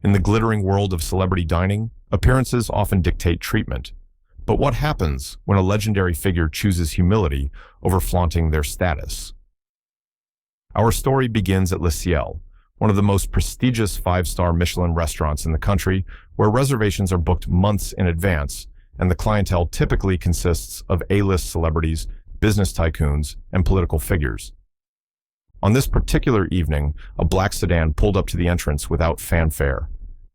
In the glittering world of celebrity dining, appearances often dictate treatment. But what happens when a legendary figure chooses humility over flaunting their status? Our story begins at Le Ciel, one of the most prestigious five-star Michelin restaurants in the country, where reservations are booked months in advance, and the clientele typically consists of A-list celebrities, business tycoons, and political figures. On this particular evening, a black sedan pulled up to the entrance without fanfare.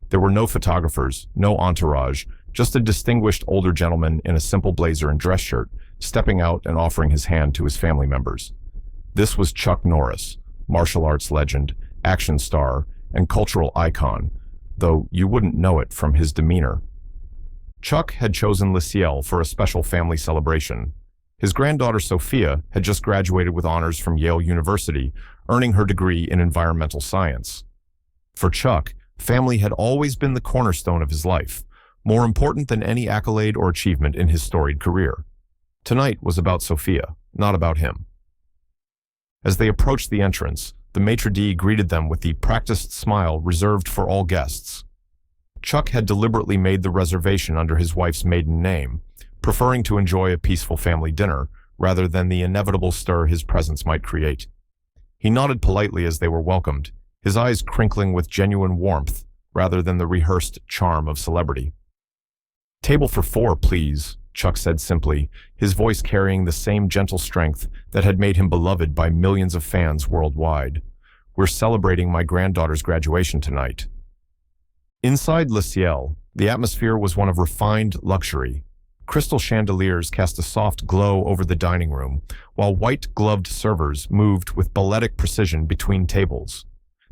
There were no photographers, no entourage, just a distinguished older gentleman in a simple blazer and dress shirt, stepping out and offering his hand to his family members. This was Chuck Norris, martial arts legend, action star, and cultural icon, though you wouldn't know it from his demeanor. Chuck had chosen Le Ciel for a special family celebration. His granddaughter Sophia had just graduated with honors from Yale University, earning her degree in environmental science. For Chuck, family had always been the cornerstone of his life, more important than any accolade or achievement in his storied career. Tonight was about Sophia, not about him. As they approached the entrance, the maitre d' greeted them with the practiced smile reserved for all guests. Chuck had deliberately made the reservation under his wife's maiden name, preferring to enjoy a peaceful family dinner rather than the inevitable stir his presence might create. He nodded politely as they were welcomed, his eyes crinkling with genuine warmth rather than the rehearsed charm of celebrity. "Table for 4, please," Chuck said simply, his voice carrying the same gentle strength that had made him beloved by millions of fans worldwide. "We're celebrating my granddaughter's graduation tonight." Inside Le Ciel, the atmosphere was one of refined luxury. Crystal chandeliers cast a soft glow over the dining room, while white-gloved servers moved with balletic precision between tables.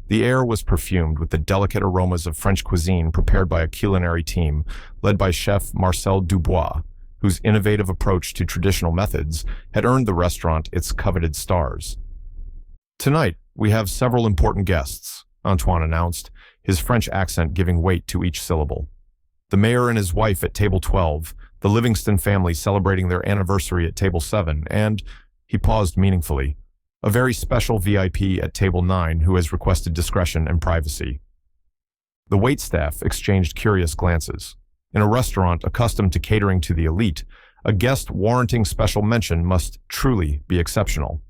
The air was perfumed with the delicate aromas of French cuisine prepared by a culinary team led by chef Marcel Dubois, whose innovative approach to traditional methods had earned the restaurant its coveted stars. "Tonight, we have several important guests," Antoine announced, his French accent giving weight to each syllable. "The mayor and his wife at table 12, the Livingston family celebrating their anniversary at table 7, and," he paused meaningfully, "a very special VIP at table 9 who has requested discretion and privacy." The waitstaff exchanged curious glances. In a restaurant accustomed to catering to the elite, a guest warranting special mention must truly be exceptional.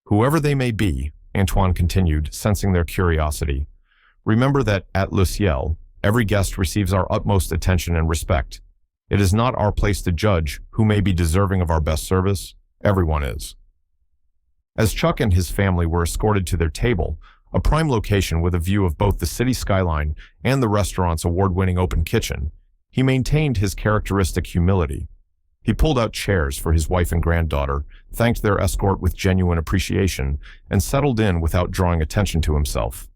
"Whoever they may be," Antoine continued, sensing their curiosity, "remember that at Le Ciel, every guest receives our utmost attention and respect. It is not our place to judge who may be deserving of our best service. Everyone is." As Chuck and his family were escorted to their table, a prime location with a view of both the city skyline and the restaurant's award-winning open kitchen, he maintained his characteristic humility. He pulled out chairs for his wife and granddaughter, thanked their escort with genuine appreciation, and settled in without drawing attention to himself.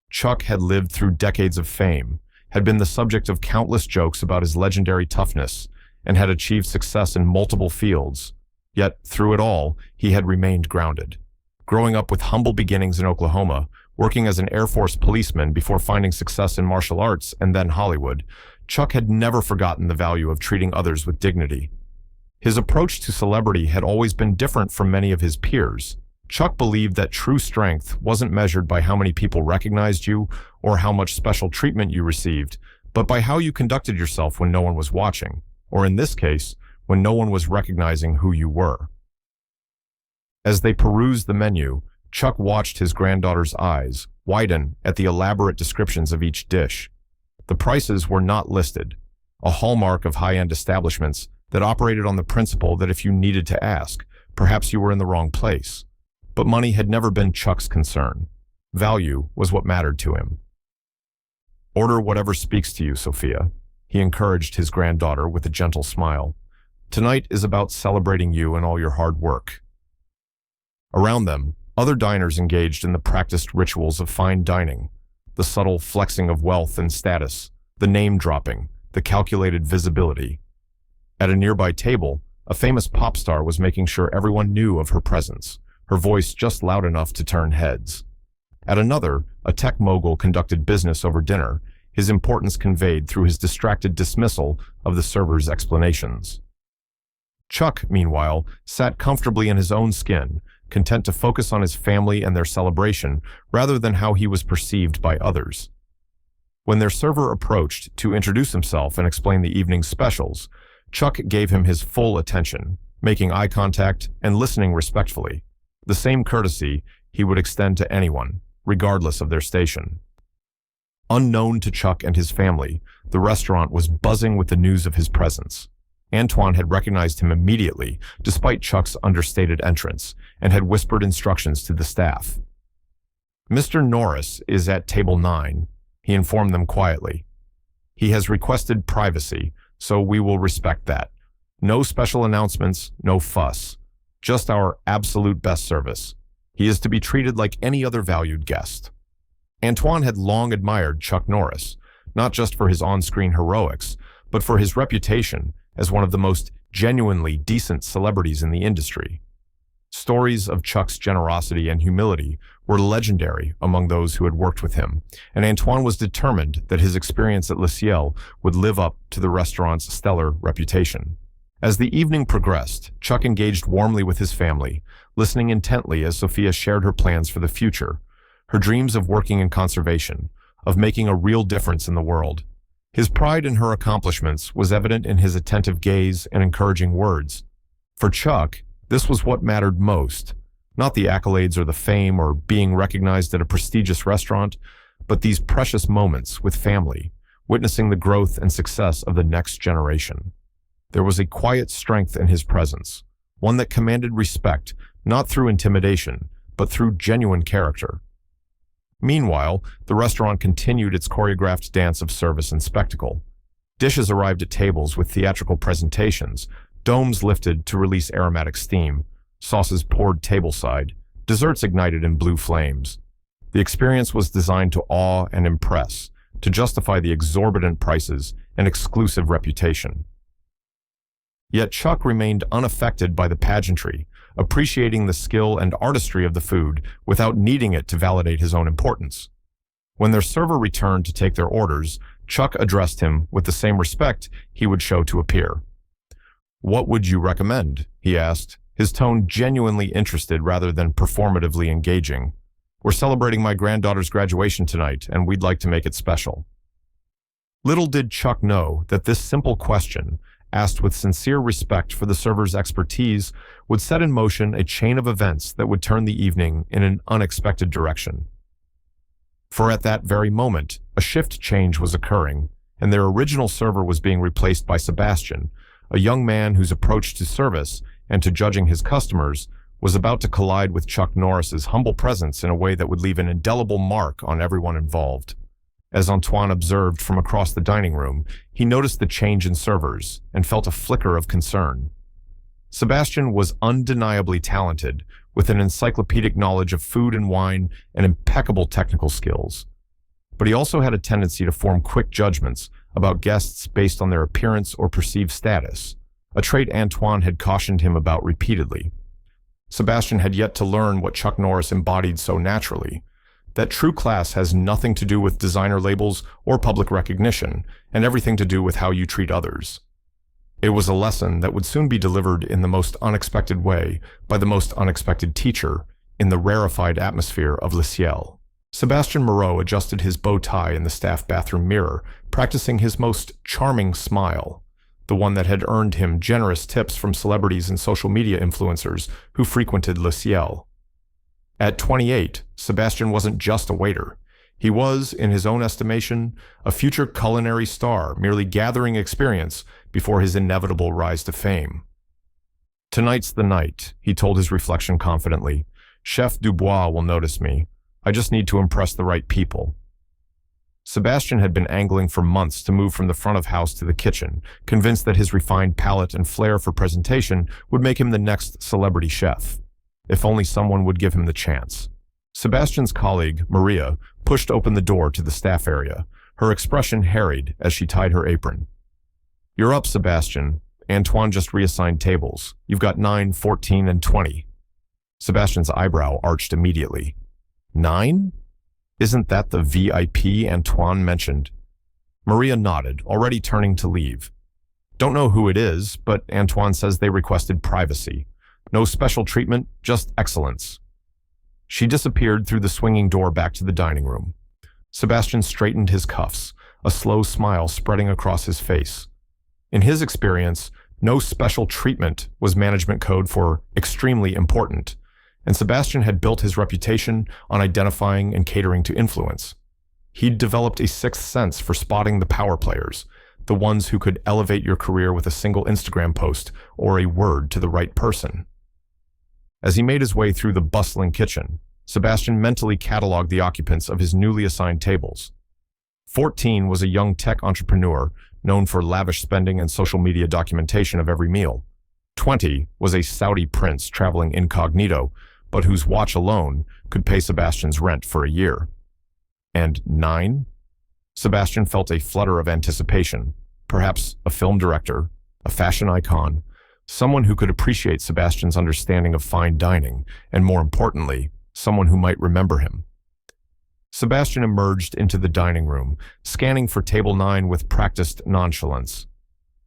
Chuck had lived through decades of fame, had been the subject of countless jokes about his legendary toughness, and had achieved success in multiple fields. Yet, through it all, he had remained grounded. Growing up with humble beginnings in Oklahoma, working as an Air Force policeman before finding success in martial arts and then Hollywood, Chuck had never forgotten the value of treating others with dignity. His approach to celebrity had always been different from many of his peers. Chuck believed that true strength wasn't measured by how many people recognized you or how much special treatment you received, but by how you conducted yourself when no one was watching, or in this case, when no one was recognizing who you were. As they perused the menu, Chuck watched his granddaughter's eyes widen at the elaborate descriptions of each dish. The prices were not listed, a hallmark of high-end establishments that operated on the principle that if you needed to ask, perhaps you were in the wrong place. But money had never been Chuck's concern. Value was what mattered to him. "Order whatever speaks to you, Sophia," he encouraged his granddaughter with a gentle smile. "Tonight is about celebrating you and all your hard work." Around them, other diners engaged in the practiced rituals of fine dining, the subtle flexing of wealth and status, the name-dropping, the calculated visibility. At a nearby table, a famous pop star was making sure everyone knew of her presence, her voice just loud enough to turn heads. At another, a tech mogul conducted business over dinner, his importance conveyed through his distracted dismissal of the server's explanations. Chuck, meanwhile, sat comfortably in his own skin, content to focus on his family and their celebration rather than how he was perceived by others. When their server approached to introduce himself and explain the evening's specials, Chuck gave him his full attention, making eye contact and listening respectfully, the same courtesy he would extend to anyone, regardless of their station. Unknown to Chuck and his family, the restaurant was buzzing with the news of his presence. Antoine had recognized him immediately, despite Chuck's understated entrance, and had whispered instructions to the staff. "Mr. Norris is at table 9, he informed them quietly. "He has requested privacy, so we will respect that. No special announcements, no fuss. Just our absolute best service. He is to be treated like any other valued guest." Antoine had long admired Chuck Norris, not just for his on-screen heroics, but for his reputation as one of the most genuinely decent celebrities in the industry. Stories of Chuck's generosity and humility were legendary among those who had worked with him, and Antoine was determined that his experience at Le Ciel would live up to the restaurant's stellar reputation. As the evening progressed, Chuck engaged warmly with his family, listening intently as Sophia shared her plans for the future, her dreams of working in conservation, of making a real difference in the world. His pride in her accomplishments was evident in his attentive gaze and encouraging words. For Chuck, this was what mattered most, not the accolades or the fame or being recognized at a prestigious restaurant, but these precious moments with family, witnessing the growth and success of the next generation. There was a quiet strength in his presence, one that commanded respect, not through intimidation, but through genuine character. Meanwhile, the restaurant continued its choreographed dance of service and spectacle. Dishes arrived at tables with theatrical presentations, domes lifted to release aromatic steam, sauces poured tableside, desserts ignited in blue flames. The experience was designed to awe and impress, to justify the exorbitant prices and exclusive reputation. Yet Chuck remained unaffected by the pageantry, appreciating the skill and artistry of the food without needing it to validate his own importance. When their server returned to take their orders, Chuck addressed him with the same respect he would show to a peer. "What would you recommend?" he asked, his tone genuinely interested rather than performatively engaging. "We're celebrating my granddaughter's graduation tonight, and we'd like to make it special." Little did Chuck know that this simple question, asked with sincere respect for the server's expertise, would set in motion a chain of events that would turn the evening in an unexpected direction. For at that very moment, a shift change was occurring, and their original server was being replaced by Sebastian, a young man whose approach to service and to judging his customers was about to collide with Chuck Norris's humble presence in a way that would leave an indelible mark on everyone involved. As Antoine observed from across the dining room, he noticed the change in servers and felt a flicker of concern. Sebastian was undeniably talented, with an encyclopedic knowledge of food and wine and impeccable technical skills. But he also had a tendency to form quick judgments about guests based on their appearance or perceived status, a trait Antoine had cautioned him about repeatedly. Sebastian had yet to learn what Chuck Norris embodied so naturally, that true class has nothing to do with designer labels or public recognition, and everything to do with how you treat others. It was a lesson that would soon be delivered in the most unexpected way by the most unexpected teacher in the rarefied atmosphere of Le Ciel. Sebastian Moreau adjusted his bow tie in the staff bathroom mirror, practicing his most charming smile, the one that had earned him generous tips from celebrities and social media influencers who frequented Le Ciel. At 28, Sebastian wasn't just a waiter. He was, in his own estimation, a future culinary star, merely gathering experience before his inevitable rise to fame. "Tonight's the night," he told his reflection confidently. "Chef Dubois will notice me. I just need to impress the right people." Sebastian had been angling for months to move from the front of house to the kitchen, convinced that his refined palate and flair for presentation would make him the next celebrity chef. If only someone would give him the chance. Sebastian's colleague, Maria, pushed open the door to the staff area, her expression harried as she tied her apron. "You're up, Sebastian. Antoine just reassigned tables. You've got 9, 14, and 20. Sebastian's eyebrow arched immediately. 9? Isn't that the VIP Antoine mentioned? Maria nodded, already turning to leave. Don't know who it is, but Antoine says they requested privacy. No special treatment, just excellence. She disappeared through the swinging door back to the dining room. Sebastian straightened his cuffs, a slow smile spreading across his face. In his experience, no special treatment was management code for extremely important, and Sebastian had built his reputation on identifying and catering to influence. He'd developed a sixth sense for spotting the power players, the ones who could elevate your career with a single Instagram post or a word to the right person. As he made his way through the bustling kitchen, Sebastian mentally cataloged the occupants of his newly assigned tables. 14 was a young tech entrepreneur known for lavish spending and social media documentation of every meal. 20 was a Saudi prince traveling incognito, but whose watch alone could pay Sebastian's rent for a year. And 9? Sebastian felt a flutter of anticipation, perhaps a film director, a fashion icon, someone who could appreciate Sebastian's understanding of fine dining, and more importantly, someone who might remember him. Sebastian emerged into the dining room, scanning for table 9 with practiced nonchalance.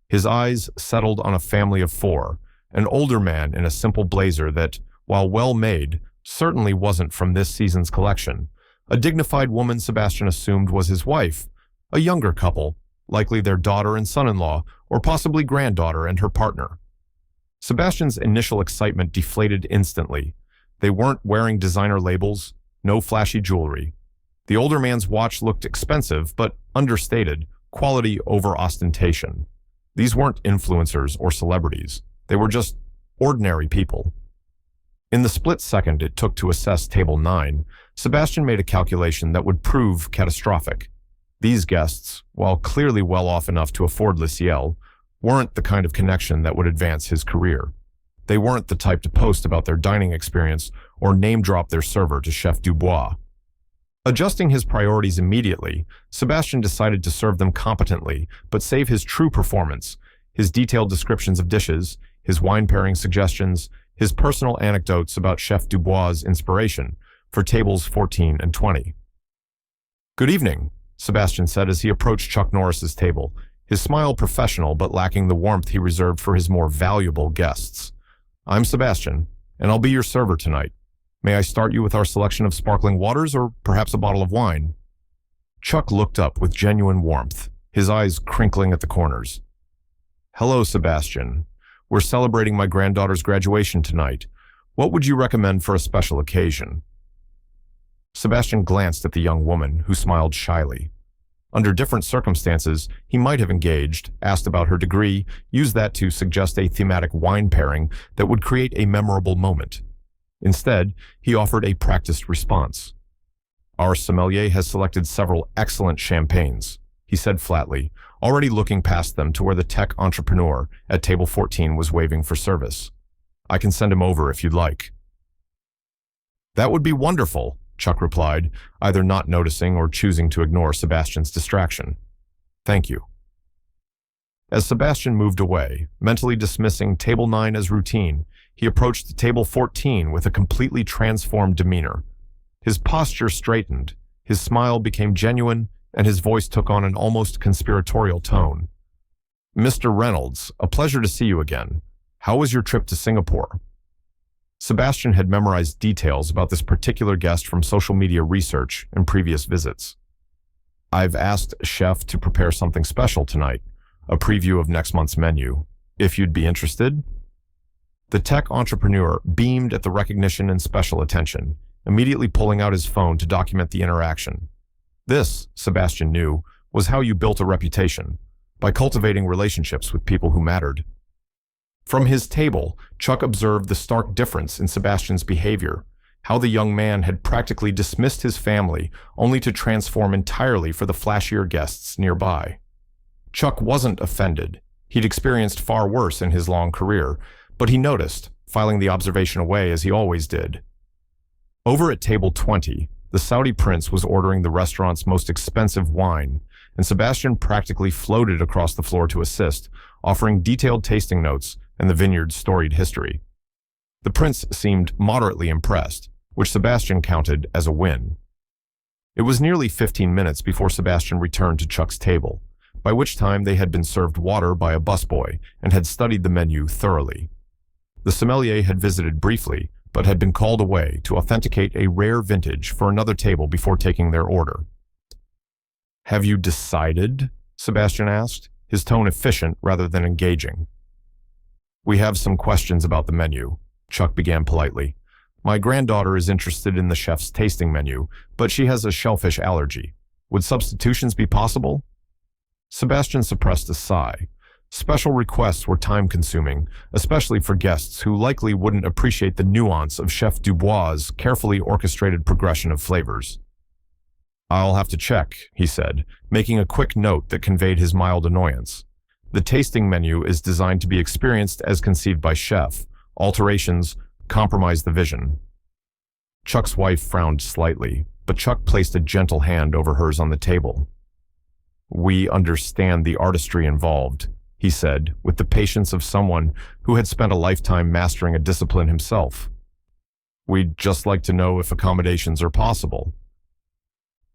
His eyes settled on a family of 4, an older man in a simple blazer that, while well-made, certainly wasn't from this season's collection. A dignified woman Sebastian assumed was his wife, a younger couple, likely their daughter and son-in-law, or possibly granddaughter and her partner. Sebastian's initial excitement deflated instantly. They weren't wearing designer labels, no flashy jewelry. The older man's watch looked expensive, but understated, quality over ostentation. These weren't influencers or celebrities. They were just ordinary people. In the split second it took to assess table 9, Sebastian made a calculation that would prove catastrophic. These guests, while clearly well off enough to afford Le Ciel, weren't the kind of connection that would advance his career. They weren't the type to post about their dining experience or name-drop their server to Chef Dubois. Adjusting his priorities immediately, Sebastian decided to serve them competently, but save his true performance, his detailed descriptions of dishes, his wine pairing suggestions, his personal anecdotes about Chef Dubois' inspiration, for tables 14 and 20. "Good evening," Sebastian said as he approached Chuck Norris's table, his smile professional but lacking the warmth he reserved for his more valuable guests. "I'm Sebastian, and I'll be your server tonight. May I start you with our selection of sparkling waters or perhaps a bottle of wine?" Chuck looked up with genuine warmth, his eyes crinkling at the corners. "Hello, Sebastian. We're celebrating my granddaughter's graduation tonight. What would you recommend for a special occasion?" Sebastian glanced at the young woman, who smiled shyly. Under different circumstances, he might have engaged, asked about her degree, used that to suggest a thematic wine pairing that would create a memorable moment. Instead, he offered a practiced response. "Our sommelier has selected several excellent champagnes," he said flatly, already looking past them to where the tech entrepreneur at table 14 was waving for service. "I can send him over if you'd like." "That would be wonderful," Chuck replied, either not noticing or choosing to ignore Sebastian's distraction. "Thank you." As Sebastian moved away, mentally dismissing table 9 as routine, he approached table 14 with a completely transformed demeanor. His posture straightened, his smile became genuine, and his voice took on an almost conspiratorial tone. "Mr. Reynolds, a pleasure to see you again. How was your trip to Singapore?" Sebastian had memorized details about this particular guest from social media research and previous visits. "I've asked Chef to prepare something special tonight, a preview of next month's menu, if you'd be interested." The tech entrepreneur beamed at the recognition and special attention, immediately pulling out his phone to document the interaction. This, Sebastian knew, was how you built a reputation, by cultivating relationships with people who mattered. From his table, Chuck observed the stark difference in Sebastian's behavior, how the young man had practically dismissed his family only to transform entirely for the flashier guests nearby. Chuck wasn't offended. He'd experienced far worse in his long career, but he noticed, filing the observation away as he always did. Over at table 20, the Saudi prince was ordering the restaurant's most expensive wine, and Sebastian practically floated across the floor to assist, offering detailed tasting notes and the vineyard's storied history. The prince seemed moderately impressed, which Sebastian counted as a win. It was nearly 15 minutes before Sebastian returned to Chuck's table, by which time they had been served water by a busboy and had studied the menu thoroughly. The sommelier had visited briefly, but had been called away to authenticate a rare vintage for another table before taking their order. Have you decided? Sebastian asked, his tone efficient rather than engaging. We have some questions about the menu, Chuck began politely. My granddaughter is interested in the chef's tasting menu, but she has a shellfish allergy. Would substitutions be possible? Sebastian suppressed a sigh. Special requests were time-consuming, especially for guests who likely wouldn't appreciate the nuance of Chef Dubois' carefully orchestrated progression of flavors. I'll have to check, he said, making a quick note that conveyed his mild annoyance. The tasting menu is designed to be experienced as conceived by Chef. Alterations compromise the vision. Chuck's wife frowned slightly, but Chuck placed a gentle hand over hers on the table. We understand the artistry involved, he said, with the patience of someone who had spent a lifetime mastering a discipline himself. We'd just like to know if accommodations are possible.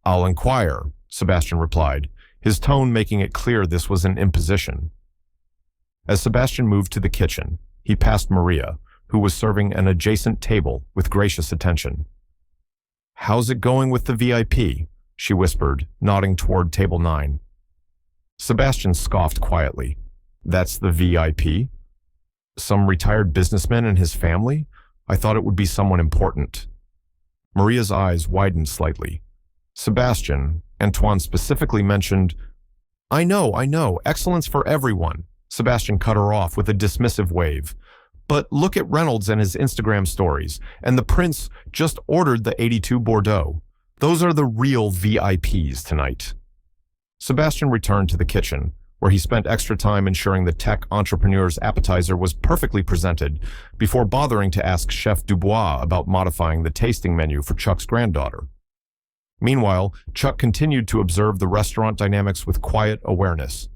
I'll inquire, Sebastian replied, his tone making it clear this was an imposition. As Sebastian moved to the kitchen, he passed Maria, who was serving an adjacent table with gracious attention. How's it going with the VIP? She whispered, nodding toward table 9. Sebastian scoffed quietly. That's the VIP? Some retired businessman and his family? I thought it would be someone important. Maria's eyes widened slightly. Sebastian, Antoine specifically mentioned, I know, excellence for everyone. Sebastian cut her off with a dismissive wave. But look at Reynolds and his Instagram stories, and the prince just ordered the 82 Bordeaux. Those are the real VIPs tonight. Sebastian returned to the kitchen, where he spent extra time ensuring the tech entrepreneur's appetizer was perfectly presented before bothering to ask Chef Dubois about modifying the tasting menu for Chuck's granddaughter. Meanwhile, Chuck continued to observe the restaurant dynamics with quiet awareness.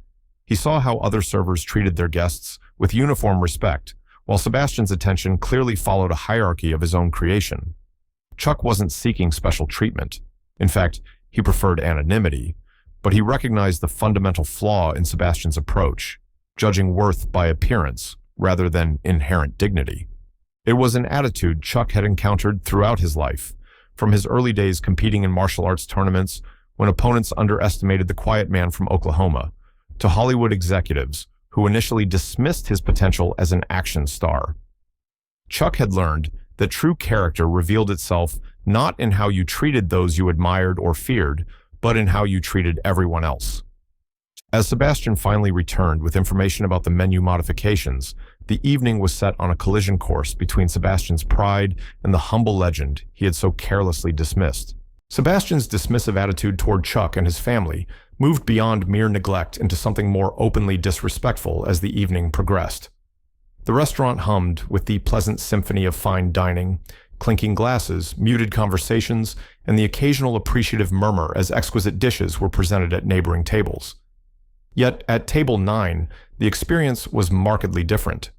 He saw how other servers treated their guests with uniform respect, while Sebastian's attention clearly followed a hierarchy of his own creation. Chuck wasn't seeking special treatment. In fact, he preferred anonymity, but he recognized the fundamental flaw in Sebastian's approach, judging worth by appearance rather than inherent dignity. It was an attitude Chuck had encountered throughout his life, from his early days competing in martial arts tournaments when opponents underestimated the quiet man from Oklahoma, to Hollywood executives who initially dismissed his potential as an action star. Chuck had learned that true character revealed itself not in how you treated those you admired or feared, but in how you treated everyone else. As Sebastian finally returned with information about the menu modifications, the evening was set on a collision course between Sebastian's pride and the humble legend he had so carelessly dismissed. Sebastian's dismissive attitude toward Chuck and his family moved beyond mere neglect into something more openly disrespectful as the evening progressed. The restaurant hummed with the pleasant symphony of fine dining, clinking glasses, muted conversations, and the occasional appreciative murmur as exquisite dishes were presented at neighboring tables. Yet at table 9, the experience was markedly different.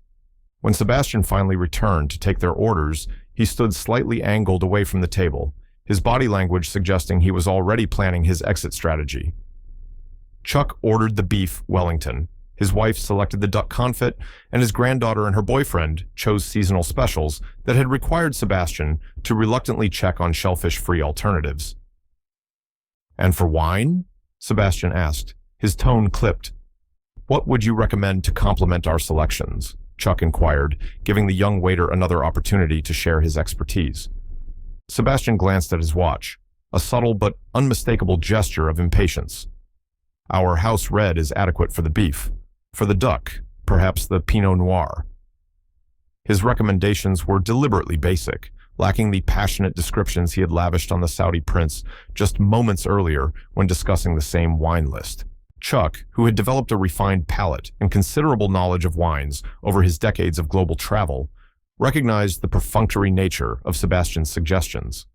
When Sebastian finally returned to take their orders, he stood slightly angled away from the table, his body language suggesting he was already planning his exit strategy. Chuck ordered the beef Wellington, his wife selected the duck confit, and his granddaughter and her boyfriend chose seasonal specials that had required Sebastian to reluctantly check on shellfish-free alternatives. And for wine? Sebastian asked, his tone clipped. What would you recommend to complement our selections? Chuck inquired, giving the young waiter another opportunity to share his expertise. Sebastian glanced at his watch, a subtle but unmistakable gesture of impatience. Our house red is adequate for the beef. For the duck, perhaps the Pinot Noir. His recommendations were deliberately basic, lacking the passionate descriptions he had lavished on the Saudi prince just moments earlier when discussing the same wine list. Chuck, who had developed a refined palate and considerable knowledge of wines over his decades of global travel, recognized the perfunctory nature of Sebastian's suggestions.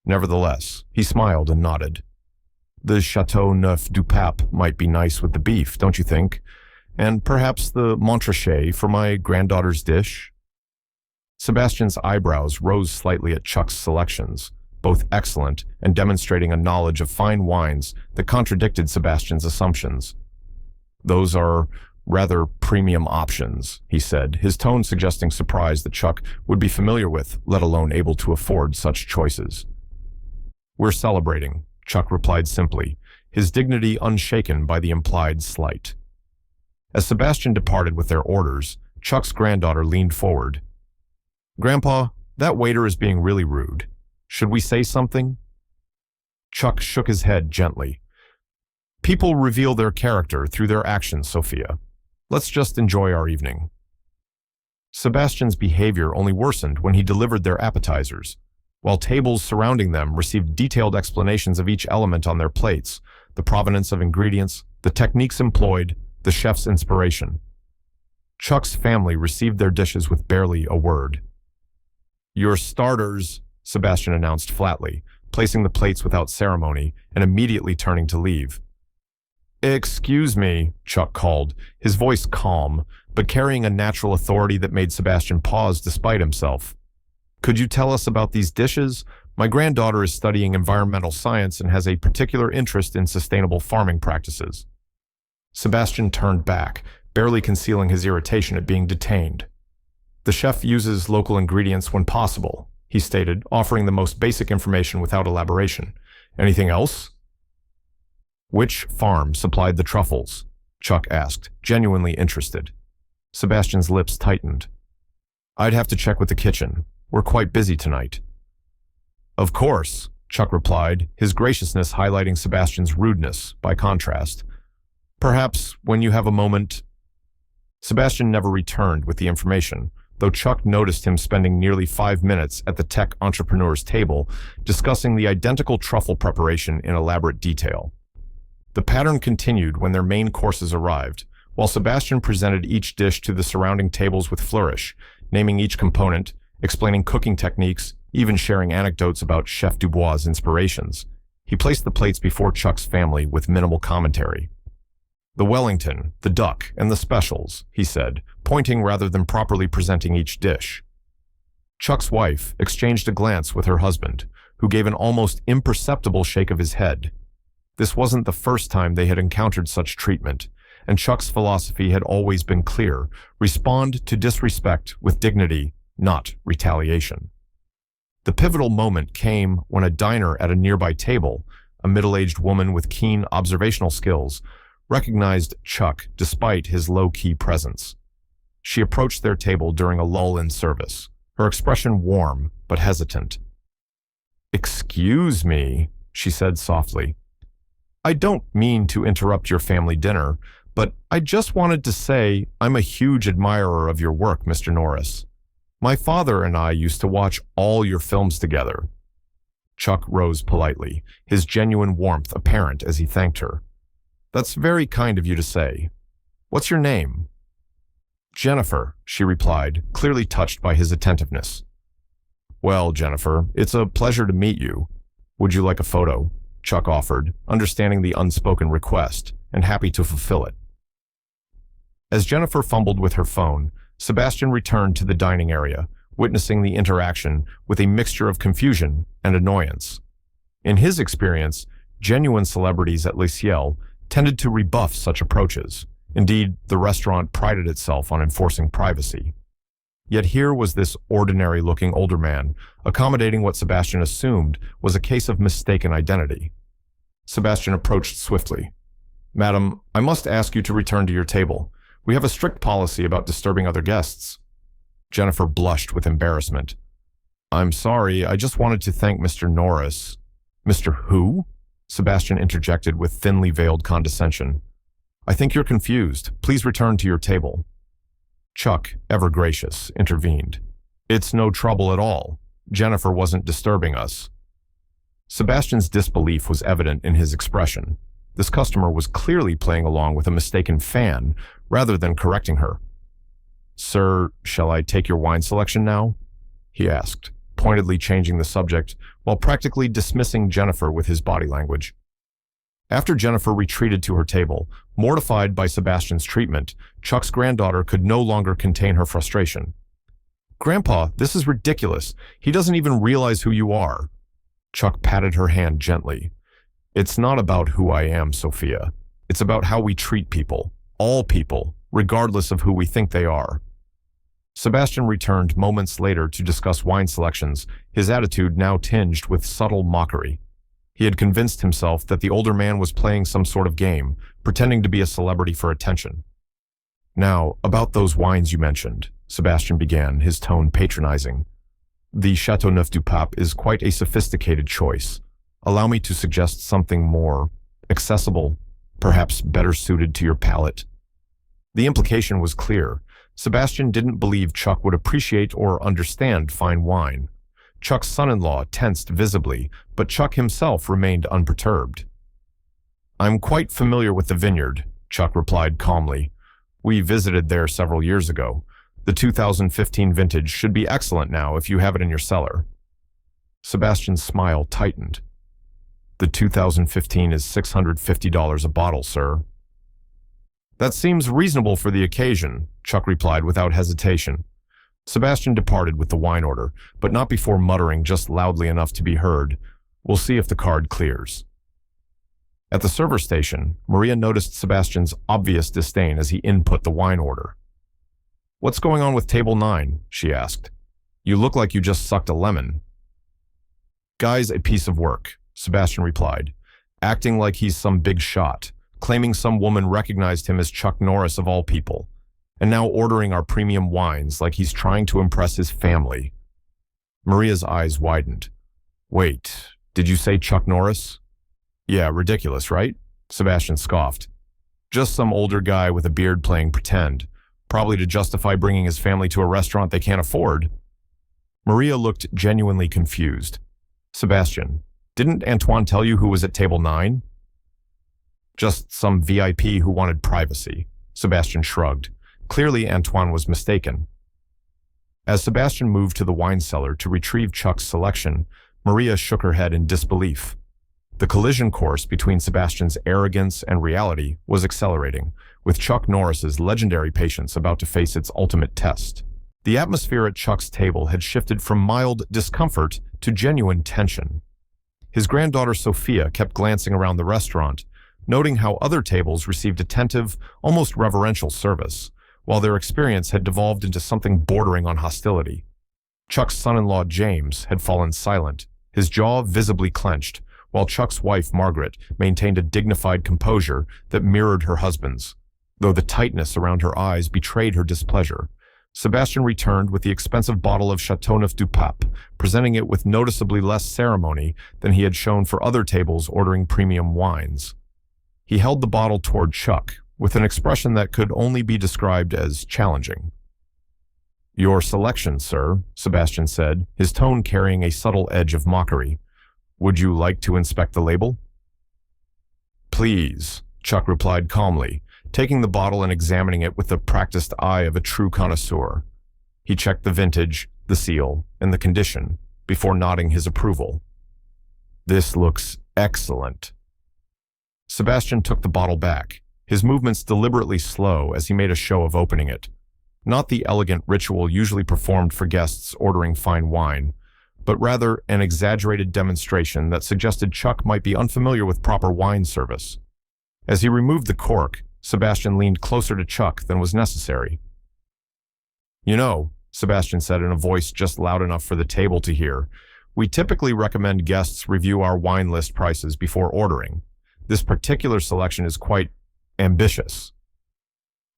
Nevertheless, he smiled and nodded. The Chateau Neuf du Pape might be nice with the beef, don't you think? And perhaps the Montrachet for my granddaughter's dish? Sebastian's eyebrows rose slightly at Chuck's selections, both excellent and demonstrating a knowledge of fine wines that contradicted Sebastian's assumptions. Those are rather premium options, he said, his tone suggesting surprise that Chuck would be familiar with, let alone able to afford such choices. We're celebrating, Chuck replied simply, his dignity unshaken by the implied slight. As Sebastian departed with their orders, Chuck's granddaughter leaned forward. "Grandpa, that waiter is being really rude. Should we say something?" Chuck shook his head gently. "People reveal their character through their actions, Sophia. Let's just enjoy our evening." Sebastian's behavior only worsened when he delivered their appetizers. While tables surrounding them received detailed explanations of each element on their plates, the provenance of ingredients, the techniques employed, the chef's inspiration. Chuck's family received their dishes with barely a word. "Your starters," Sebastian announced flatly, placing the plates without ceremony and immediately turning to leave. "Excuse me," Chuck called, his voice calm, but carrying a natural authority that made Sebastian pause despite himself. "Could you tell us about these dishes? My granddaughter is studying environmental science and has a particular interest in sustainable farming practices." Sebastian turned back, barely concealing his irritation at being detained. "The chef uses local ingredients when possible," he stated, offering the most basic information without elaboration. "Anything else?" "Which farm supplied the truffles?" Chuck asked, genuinely interested. Sebastian's lips tightened. "I'd have to check with the kitchen. We're quite busy tonight." "Of course," Chuck replied, his graciousness highlighting Sebastian's rudeness by contrast. "Perhaps when you have a moment—" Sebastian never returned with the information, though Chuck noticed him spending nearly 5 minutes at the tech entrepreneur's table discussing the identical truffle preparation in elaborate detail. The pattern continued when their main courses arrived, while Sebastian presented each dish to the surrounding tables with flourish, naming each component, explaining cooking techniques, even sharing anecdotes about Chef Dubois' inspirations. He placed the plates before Chuck's family with minimal commentary. "The Wellington, the duck, and the specials," he said, pointing rather than properly presenting each dish. Chuck's wife exchanged a glance with her husband, who gave an almost imperceptible shake of his head. This wasn't the first time they had encountered such treatment, and Chuck's philosophy had always been clear: respond to disrespect with dignity, not retaliation. The pivotal moment came when a diner at a nearby table, a middle-aged woman with keen observational skills, recognized Chuck despite his low-key presence. She approached their table during a lull in service, her expression warm but hesitant. "Excuse me," she said softly. "I don't mean to interrupt your family dinner, but I just wanted to say I'm a huge admirer of your work, Mr. Norris. My father and I used to watch all your films together." Chuck rose politely, his genuine warmth apparent as he thanked her. "That's very kind of you to say. What's your name?" "Jennifer," she replied, clearly touched by his attentiveness. "Well, Jennifer, it's a pleasure to meet you. Would you like a photo?" Chuck offered, understanding the unspoken request and happy to fulfill it. As Jennifer fumbled with her phone, Sebastian returned to the dining area, witnessing the interaction with a mixture of confusion and annoyance. In his experience, genuine celebrities at Le Ciel tended to rebuff such approaches. Indeed, the restaurant prided itself on enforcing privacy. Yet here was this ordinary-looking older man, accommodating what Sebastian assumed was a case of mistaken identity. Sebastian approached swiftly. "Madam, I must ask you to return to your table. We have a strict policy about disturbing other guests." Jennifer blushed with embarrassment. "I'm sorry, I just wanted to thank Mr. Norris." "Mr. who?" Sebastian interjected with thinly veiled condescension. "I think you're confused. Please return to your table." Chuck, ever gracious, intervened. "It's no trouble at all. Jennifer wasn't disturbing us." Sebastian's disbelief was evident in his expression. This customer was clearly playing along with a mistaken fan, rather than correcting her. "Sir, shall I take your wine selection now?" he asked, pointedly changing the subject, while practically dismissing Jennifer with his body language. After Jennifer retreated to her table, mortified by Sebastian's treatment, Chuck's granddaughter could no longer contain her frustration. "Grandpa, this is ridiculous. He doesn't even realize who you are." Chuck patted her hand gently. "It's not about who I am, Sophia. It's about how we treat people, all people, regardless of who we think they are." Sebastian returned moments later to discuss wine selections, his attitude now tinged with subtle mockery. He had convinced himself that the older man was playing some sort of game, pretending to be a celebrity for attention. "Now, about those wines you mentioned," Sebastian began, his tone patronizing. "The Châteauneuf-du-Pape is quite a sophisticated choice. Allow me to suggest something more accessible, perhaps better suited to your palate." The implication was clear. Sebastian didn't believe Chuck would appreciate or understand fine wine. Chuck's son-in-law tensed visibly, but Chuck himself remained unperturbed. "I'm quite familiar with the vineyard," Chuck replied calmly. "We visited there several years ago. The 2015 vintage should be excellent now if you have it in your cellar." Sebastian's smile tightened. "The 2015 is $650 a bottle, sir." "That seems reasonable for the occasion," Chuck replied without hesitation. Sebastian departed with the wine order, but not before muttering just loudly enough to be heard, "We'll see if the card clears." At the server station, Maria noticed Sebastian's obvious disdain as he input the wine order. "What's going on with table 9?" she asked. "You look like you just sucked a lemon." "Guy's a piece of work," Sebastian replied, acting like he's some big shot, claiming some woman recognized him as Chuck Norris of all people, and now ordering our premium wines like he's trying to impress his family. Maria's eyes widened. "Wait, did you say Chuck Norris?" "Yeah, ridiculous, right?" Sebastian scoffed. "Just some older guy with a beard playing pretend, probably to justify bringing his family to a restaurant they can't afford." Maria looked genuinely confused. "Sebastian, didn't Antoine tell you who was at table 9? "Just some VIP who wanted privacy," Sebastian shrugged. Clearly, Antoine was mistaken. As Sebastian moved to the wine cellar to retrieve Chuck's selection, Maria shook her head in disbelief. The collision course between Sebastian's arrogance and reality was accelerating, with Chuck Norris's legendary patience about to face its ultimate test. The atmosphere at Chuck's table had shifted from mild discomfort to genuine tension. His granddaughter Sophia kept glancing around the restaurant, noting how other tables received attentive, almost reverential service, while their experience had devolved into something bordering on hostility. Chuck's son-in-law James had fallen silent, his jaw visibly clenched, while Chuck's wife Margaret maintained a dignified composure that mirrored her husband's, though the tightness around her eyes betrayed her displeasure. Sebastian returned with the expensive bottle of Châteauneuf-du-Pape, presenting it with noticeably less ceremony than he had shown for other tables ordering premium wines. He held the bottle toward Chuck, with an expression that could only be described as challenging. "Your selection, sir," Sebastian said, his tone carrying a subtle edge of mockery. "Would you like to inspect the label?" "Please," Chuck replied calmly, taking the bottle and examining it with the practiced eye of a true connoisseur. He checked the vintage, the seal, and the condition, before nodding his approval. "This looks excellent." Sebastian took the bottle back, his movements deliberately slow as he made a show of opening it. Not the elegant ritual usually performed for guests ordering fine wine, but rather an exaggerated demonstration that suggested Chuck might be unfamiliar with proper wine service. As he removed the cork, Sebastian leaned closer to Chuck than was necessary. "You know," Sebastian said in a voice just loud enough for the table to hear, "we typically recommend guests review our wine list prices before ordering. This particular selection is quite ambitious."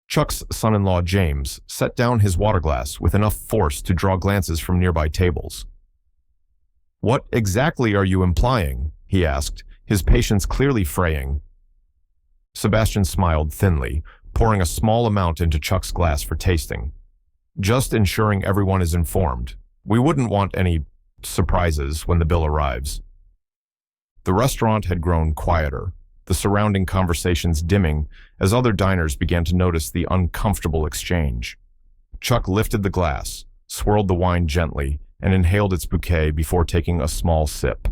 Chuck's son-in-law James set down his water glass with enough force to draw glances from nearby tables. "What exactly are you implying?" he asked, his patience clearly fraying. Sebastian smiled thinly, pouring a small amount into Chuck's glass for tasting. "Just ensuring everyone is informed. We wouldn't want any surprises when the bill arrives." The restaurant had grown quieter, the surrounding conversations dimming as other diners began to notice the uncomfortable exchange. Chuck lifted the glass, swirled the wine gently, and inhaled its bouquet before taking a small sip.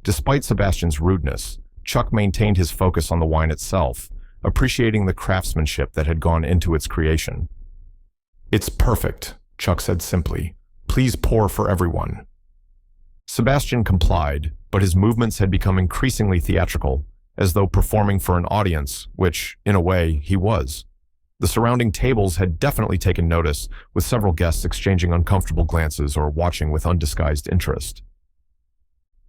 Despite Sebastian's rudeness, Chuck maintained his focus on the wine itself, appreciating the craftsmanship that had gone into its creation. "It's perfect," Chuck said simply. "Please pour for everyone." Sebastian complied, but his movements had become increasingly theatrical, as though performing for an audience, which, in a way, he was. The surrounding tables had definitely taken notice, with several guests exchanging uncomfortable glances or watching with undisguised interest.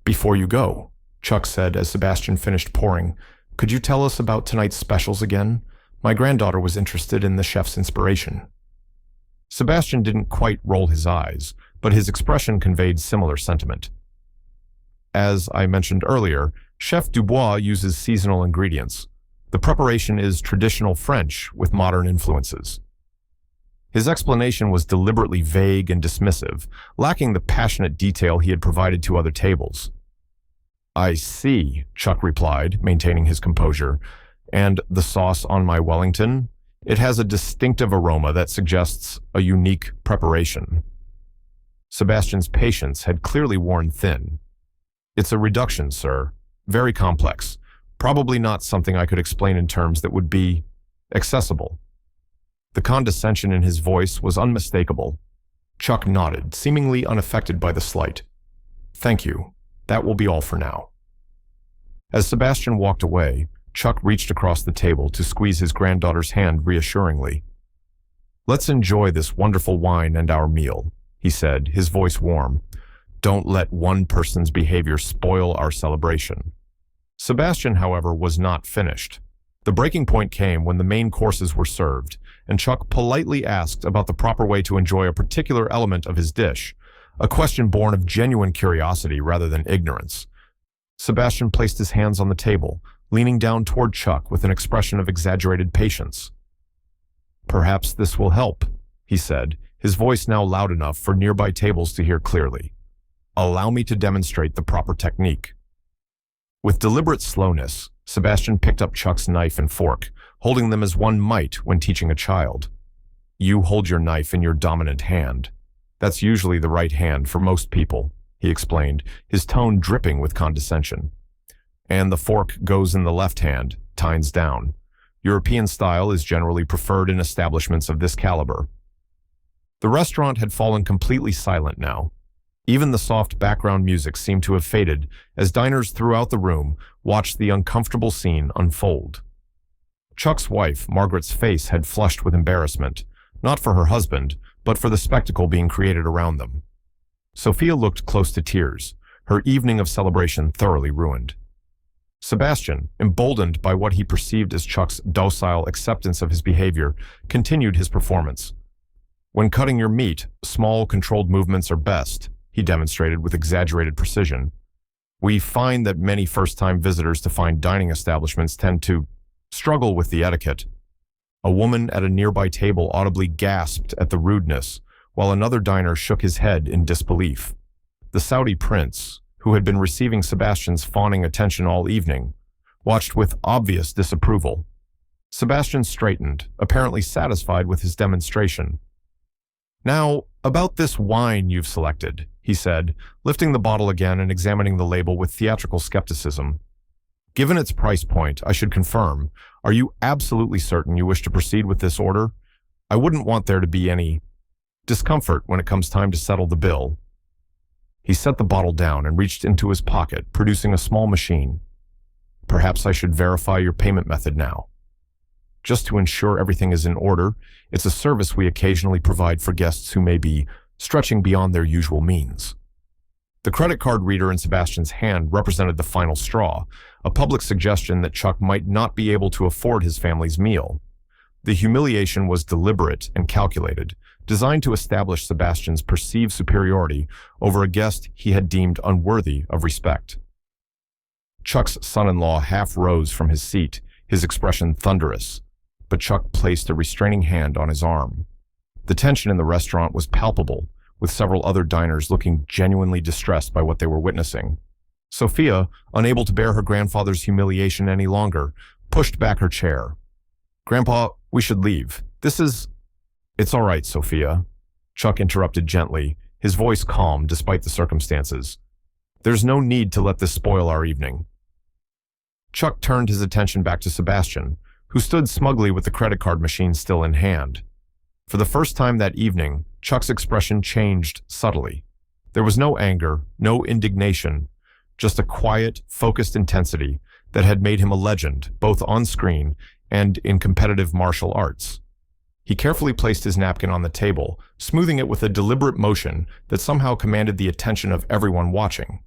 "Before you go," Chuck said as Sebastian finished pouring. "Could you tell us about tonight's specials again? My granddaughter was interested in the chef's inspiration." Sebastian didn't quite roll his eyes, but his expression conveyed similar sentiment. As I mentioned earlier, Chef Dubois uses seasonal ingredients. The preparation is traditional French with modern influences. His explanation was deliberately vague and dismissive, lacking the passionate detail he had provided to other tables. "I see," Chuck replied, maintaining his composure. "And the sauce on my Wellington? It has a distinctive aroma that suggests a unique preparation." Sebastian's patience had clearly worn thin. "It's a reduction, sir. Very complex. Probably not something I could explain in terms that would be accessible." The condescension in his voice was unmistakable. Chuck nodded, seemingly unaffected by the slight. "Thank you. That will be all for now." As Sebastian walked away, Chuck reached across the table to squeeze his granddaughter's hand reassuringly. "Let's enjoy this wonderful wine and our meal," he said, his voice warm. "Don't let one person's behavior spoil our celebration." Sebastian, however, was not finished. The breaking point came when the main courses were served, and Chuck politely asked about the proper way to enjoy a particular element of his dish, a question born of genuine curiosity rather than ignorance. Sebastian placed his hands on the table, leaning down toward Chuck with an expression of exaggerated patience. "Perhaps this will help," he said, his voice now loud enough for nearby tables to hear clearly. "Allow me to demonstrate the proper technique." With deliberate slowness, Sebastian picked up Chuck's knife and fork, holding them as one might when teaching a child. "You hold your knife in your dominant hand. That's usually the right hand for most people," he explained, his tone dripping with condescension. "And the fork goes in the left hand, tines down. European style is generally preferred in establishments of this caliber." The restaurant had fallen completely silent now. Even the soft background music seemed to have faded as diners throughout the room watched the uncomfortable scene unfold. Chuck's wife, Margaret's face had flushed with embarrassment, not for her husband, but for the spectacle being created around them. Sophia looked close to tears, her evening of celebration thoroughly ruined. Sebastian, emboldened by what he perceived as Chuck's docile acceptance of his behavior, continued his performance. "When cutting your meat, small, controlled movements are best," he demonstrated with exaggerated precision. "We find that many first-time visitors to fine dining establishments tend to struggle with the etiquette." A woman at a nearby table audibly gasped at the rudeness, while another diner shook his head in disbelief. The Saudi prince, who had been receiving Sebastian's fawning attention all evening, watched with obvious disapproval. Sebastian straightened, apparently satisfied with his demonstration. "Now, about this wine you've selected," he said, lifting the bottle again and examining the label with theatrical skepticism. "Given its price point, I should confirm, are you absolutely certain you wish to proceed with this order? I wouldn't want there to be any discomfort when it comes time to settle the bill." He set the bottle down and reached into his pocket, producing a small machine. "Perhaps I should verify your payment method now." "Just to ensure everything is in order, it's a service we occasionally provide for guests who may be stretching beyond their usual means." The credit card reader in Sebastian's hand represented the final straw, a public suggestion that Chuck might not be able to afford his family's meal. The humiliation was deliberate and calculated, designed to establish Sebastian's perceived superiority over a guest he had deemed unworthy of respect. Chuck's son-in-law half rose from his seat, his expression thunderous, but Chuck placed a restraining hand on his arm. The tension in the restaurant was palpable, with several other diners looking genuinely distressed by what they were witnessing. Sophia, unable to bear her grandfather's humiliation any longer, pushed back her chair. "Grandpa, we should leave. This is—" "It's all right, Sophia," Chuck interrupted gently, his voice calm despite the circumstances. "There's no need to let this spoil our evening." Chuck turned his attention back to Sebastian, who stood smugly with the credit card machine still in hand. For the first time that evening, Chuck's expression changed subtly. There was no anger, no indignation, just a quiet, focused intensity that had made him a legend, both on screen and in competitive martial arts. He carefully placed his napkin on the table, smoothing it with a deliberate motion that somehow commanded the attention of everyone watching.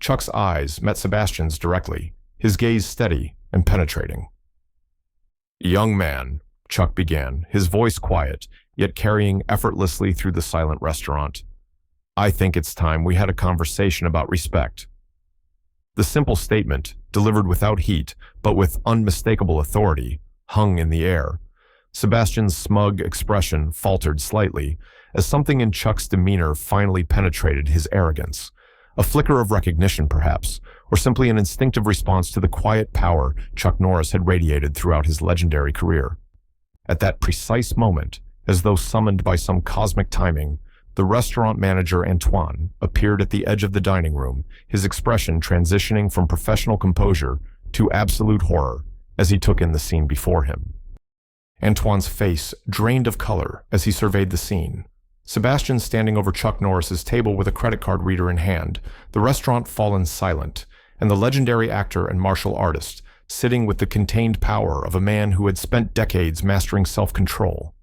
Chuck's eyes met Sebastian's directly, his gaze steady and penetrating. "Young man," Chuck began, his voice quiet, yet carrying effortlessly through the silent restaurant. "I think it's time we had a conversation about respect." The simple statement, delivered without heat, but with unmistakable authority, hung in the air. Sebastian's smug expression faltered slightly, as something in Chuck's demeanor finally penetrated his arrogance. A flicker of recognition, perhaps, or simply an instinctive response to the quiet power Chuck Norris had radiated throughout his legendary career. At that precise moment, as though summoned by some cosmic timing, the restaurant manager Antoine appeared at the edge of the dining room, his expression transitioning from professional composure to absolute horror as he took in the scene before him. Antoine's face drained of color as he surveyed the scene. Sebastian standing over Chuck Norris's table with a credit card reader in hand, the restaurant fallen silent, and the legendary actor and martial artist sitting with the contained power of a man who had spent decades mastering self-control.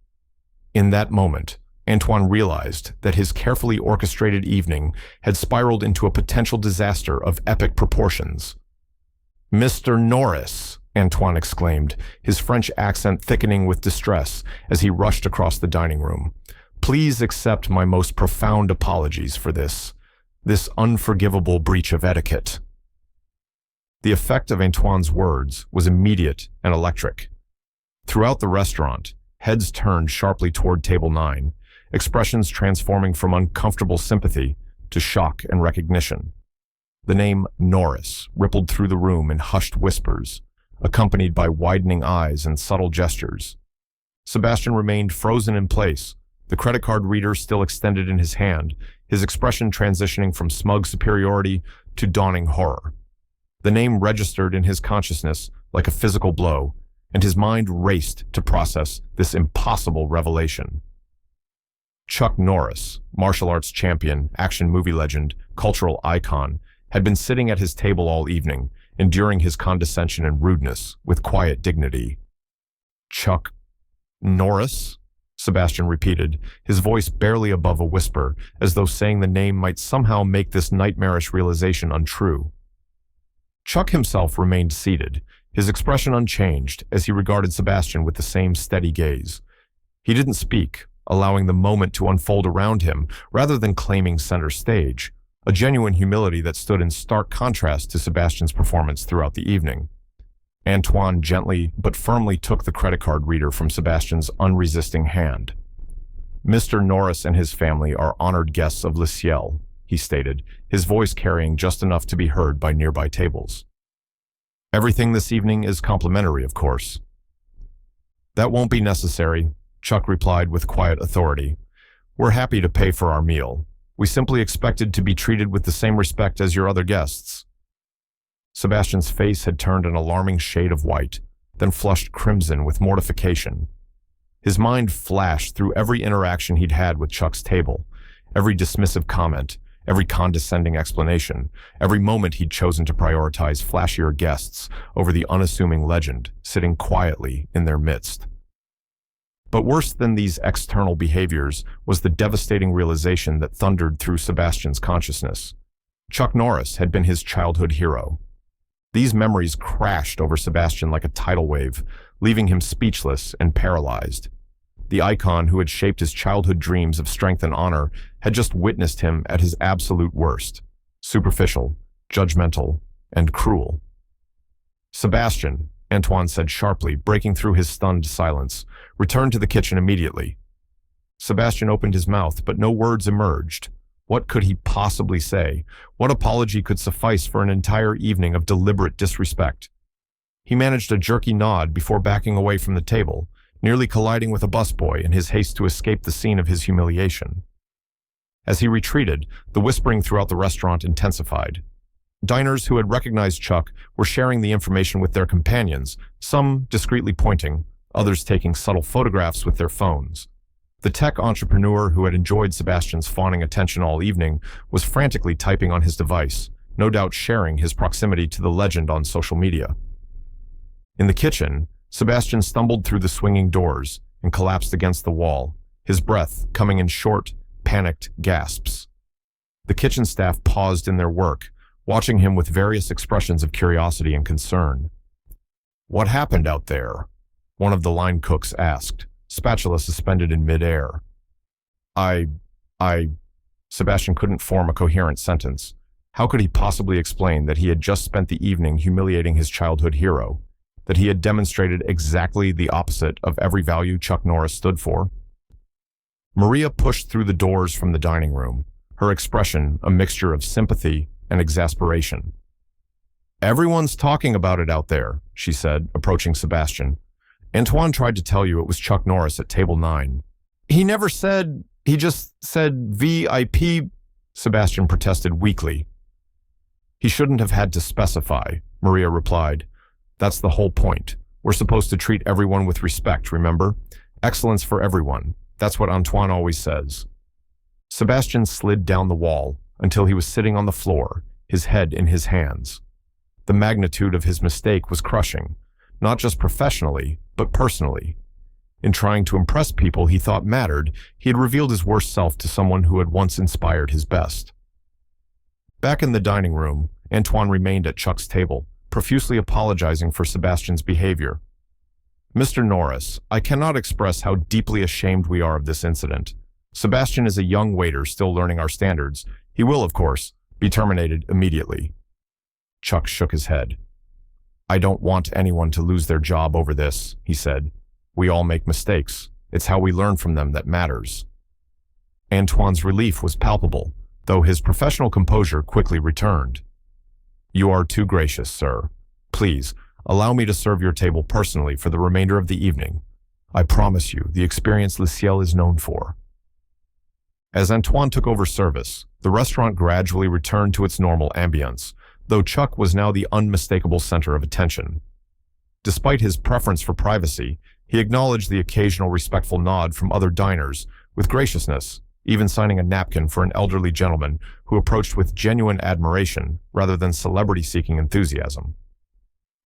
In that moment, Antoine realized that his carefully orchestrated evening had spiraled into a potential disaster of epic proportions. "Mr. Norris!" Antoine exclaimed, his French accent thickening with distress as he rushed across the dining room. "Please accept my most profound apologies for this unforgivable breach of etiquette." The effect of Antoine's words was immediate and electric. Throughout the restaurant, heads turned sharply toward Table 9, expressions transforming from uncomfortable sympathy to shock and recognition. The name Norris rippled through the room in hushed whispers, accompanied by widening eyes and subtle gestures. Sebastian remained frozen in place, the credit card reader still extended in his hand, his expression transitioning from smug superiority to dawning horror. The name registered in his consciousness like a physical blow, and his mind raced to process this impossible revelation. Chuck Norris, martial arts champion, action movie legend, cultural icon, had been sitting at his table all evening, enduring his condescension and rudeness with quiet dignity. "Chuck Norris?" Sebastian repeated, his voice barely above a whisper, as though saying the name might somehow make this nightmarish realization untrue. Chuck himself remained seated, his expression unchanged as he regarded Sebastian with the same steady gaze. He didn't speak, allowing the moment to unfold around him rather than claiming center stage, a genuine humility that stood in stark contrast to Sebastian's performance throughout the evening. Antoine gently but firmly took the credit card reader from Sebastian's unresisting hand. "Mr. Norris and his family are honored guests of Le Ciel," he stated, his voice carrying just enough to be heard by nearby tables. "Everything this evening is complimentary, of course." "That won't be necessary," Chuck replied with quiet authority. "We're happy to pay for our meal. We simply expected to be treated with the same respect as your other guests." Sebastian's face had turned an alarming shade of white, then flushed crimson with mortification. His mind flashed through every interaction he'd had with Chuck's table, every dismissive comment, every condescending explanation, every moment he'd chosen to prioritize flashier guests over the unassuming legend sitting quietly in their midst. But worse than these external behaviors was the devastating realization that thundered through Sebastian's consciousness. Chuck Norris had been his childhood hero. These memories crashed over Sebastian like a tidal wave, leaving him speechless and paralyzed. The icon who had shaped his childhood dreams of strength and honor had just witnessed him at his absolute worst, superficial, judgmental, and cruel. "Sebastian," Antoine said sharply, breaking through his stunned silence, "return to the kitchen immediately." Sebastian opened his mouth, but no words emerged. What could he possibly say? What apology could suffice for an entire evening of deliberate disrespect? He managed a jerky nod before backing away from the table, nearly colliding with a busboy in his haste to escape the scene of his humiliation. As he retreated, the whispering throughout the restaurant intensified. Diners who had recognized Chuck were sharing the information with their companions, some discreetly pointing, others taking subtle photographs with their phones. The tech entrepreneur who had enjoyed Sebastian's fawning attention all evening was frantically typing on his device, no doubt sharing his proximity to the legend on social media. In the kitchen, Sebastian stumbled through the swinging doors and collapsed against the wall, his breath coming in short, panicked gasps. The kitchen staff paused in their work, watching him with various expressions of curiosity and concern. "What happened out there?" one of the line cooks asked, spatula suspended in midair. I... Sebastian couldn't form a coherent sentence. How could he possibly explain that he had just spent the evening humiliating his childhood hero, that he had demonstrated exactly the opposite of every value Chuck Norris stood for? Maria pushed through the doors from the dining room, her expression a mixture of sympathy and exasperation. "Everyone's talking about it out there," she said, approaching Sebastian. "Antoine tried to tell you it was Chuck Norris at table 9. He never said, he just said VIP, Sebastian protested weakly. "He shouldn't have had to specify," Maria replied. "That's the whole point. We're supposed to treat everyone with respect, remember? Excellence for everyone. That's what Antoine always says." Sebastian slid down the wall until he was sitting on the floor, his head in his hands. The magnitude of his mistake was crushing, not just professionally, but personally. In trying to impress people he thought mattered, he had revealed his worst self to someone who had once inspired his best. Back in the dining room, Antoine remained at Chuck's table, profusely apologizing for Sebastian's behavior. "Mr. Norris, I cannot express how deeply ashamed we are of this incident. Sebastian is a young waiter still learning our standards. He will, of course, be terminated immediately." Chuck shook his head. "I don't want anyone to lose their job over this," he said. "We all make mistakes. It's how we learn from them that matters." Antoine's relief was palpable, though his professional composure quickly returned. "You are too gracious, sir. Please, allow me to serve your table personally for the remainder of the evening. I promise you the experience Le Ciel is known for." As Antoine took over service, the restaurant gradually returned to its normal ambience, though Chuck was now the unmistakable center of attention. Despite his preference for privacy, he acknowledged the occasional respectful nod from other diners with graciousness, even signing a napkin for an elderly gentleman who approached with genuine admiration rather than celebrity-seeking enthusiasm.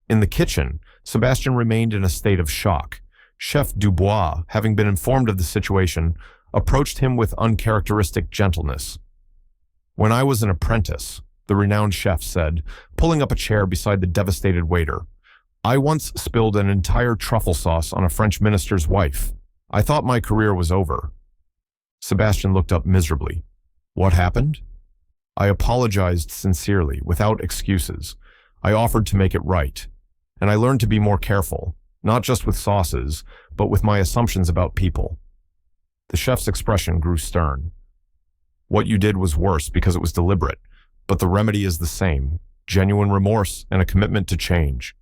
In the kitchen, Sebastian remained in a state of shock. Chef Dubois, having been informed of the situation, approached him with uncharacteristic gentleness. "When I was an apprentice," the renowned chef said, pulling up a chair beside the devastated waiter, "I once spilled an entire truffle sauce on a French minister's wife. I thought my career was over." Sebastian looked up miserably. "What happened?" "I apologized sincerely, without excuses. I offered to make it right. And I learned to be more careful, not just with sauces, but with my assumptions about people." The chef's expression grew stern. "What you did was worse because it was deliberate, but the remedy is the same: genuine remorse and a commitment to change."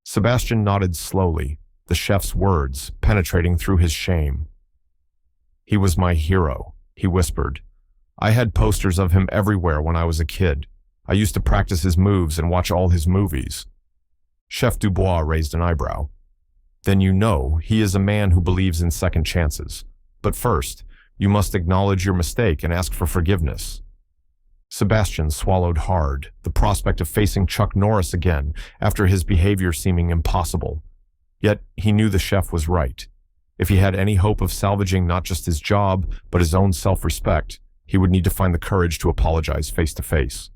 Sebastian nodded slowly, the chef's words penetrating through his shame. "He was my hero," he whispered. "I had posters of him everywhere when I was a kid. I used to practice his moves and watch all his movies." Chef Dubois raised an eyebrow. "Then you know he is a man who believes in second chances. But first, you must acknowledge your mistake and ask for forgiveness." Sebastian swallowed hard, the prospect of facing Chuck Norris again after his behavior seeming impossible. Yet he knew the chef was right. If he had any hope of salvaging not just his job, but his own self-respect, he would need to find the courage to apologize face to face.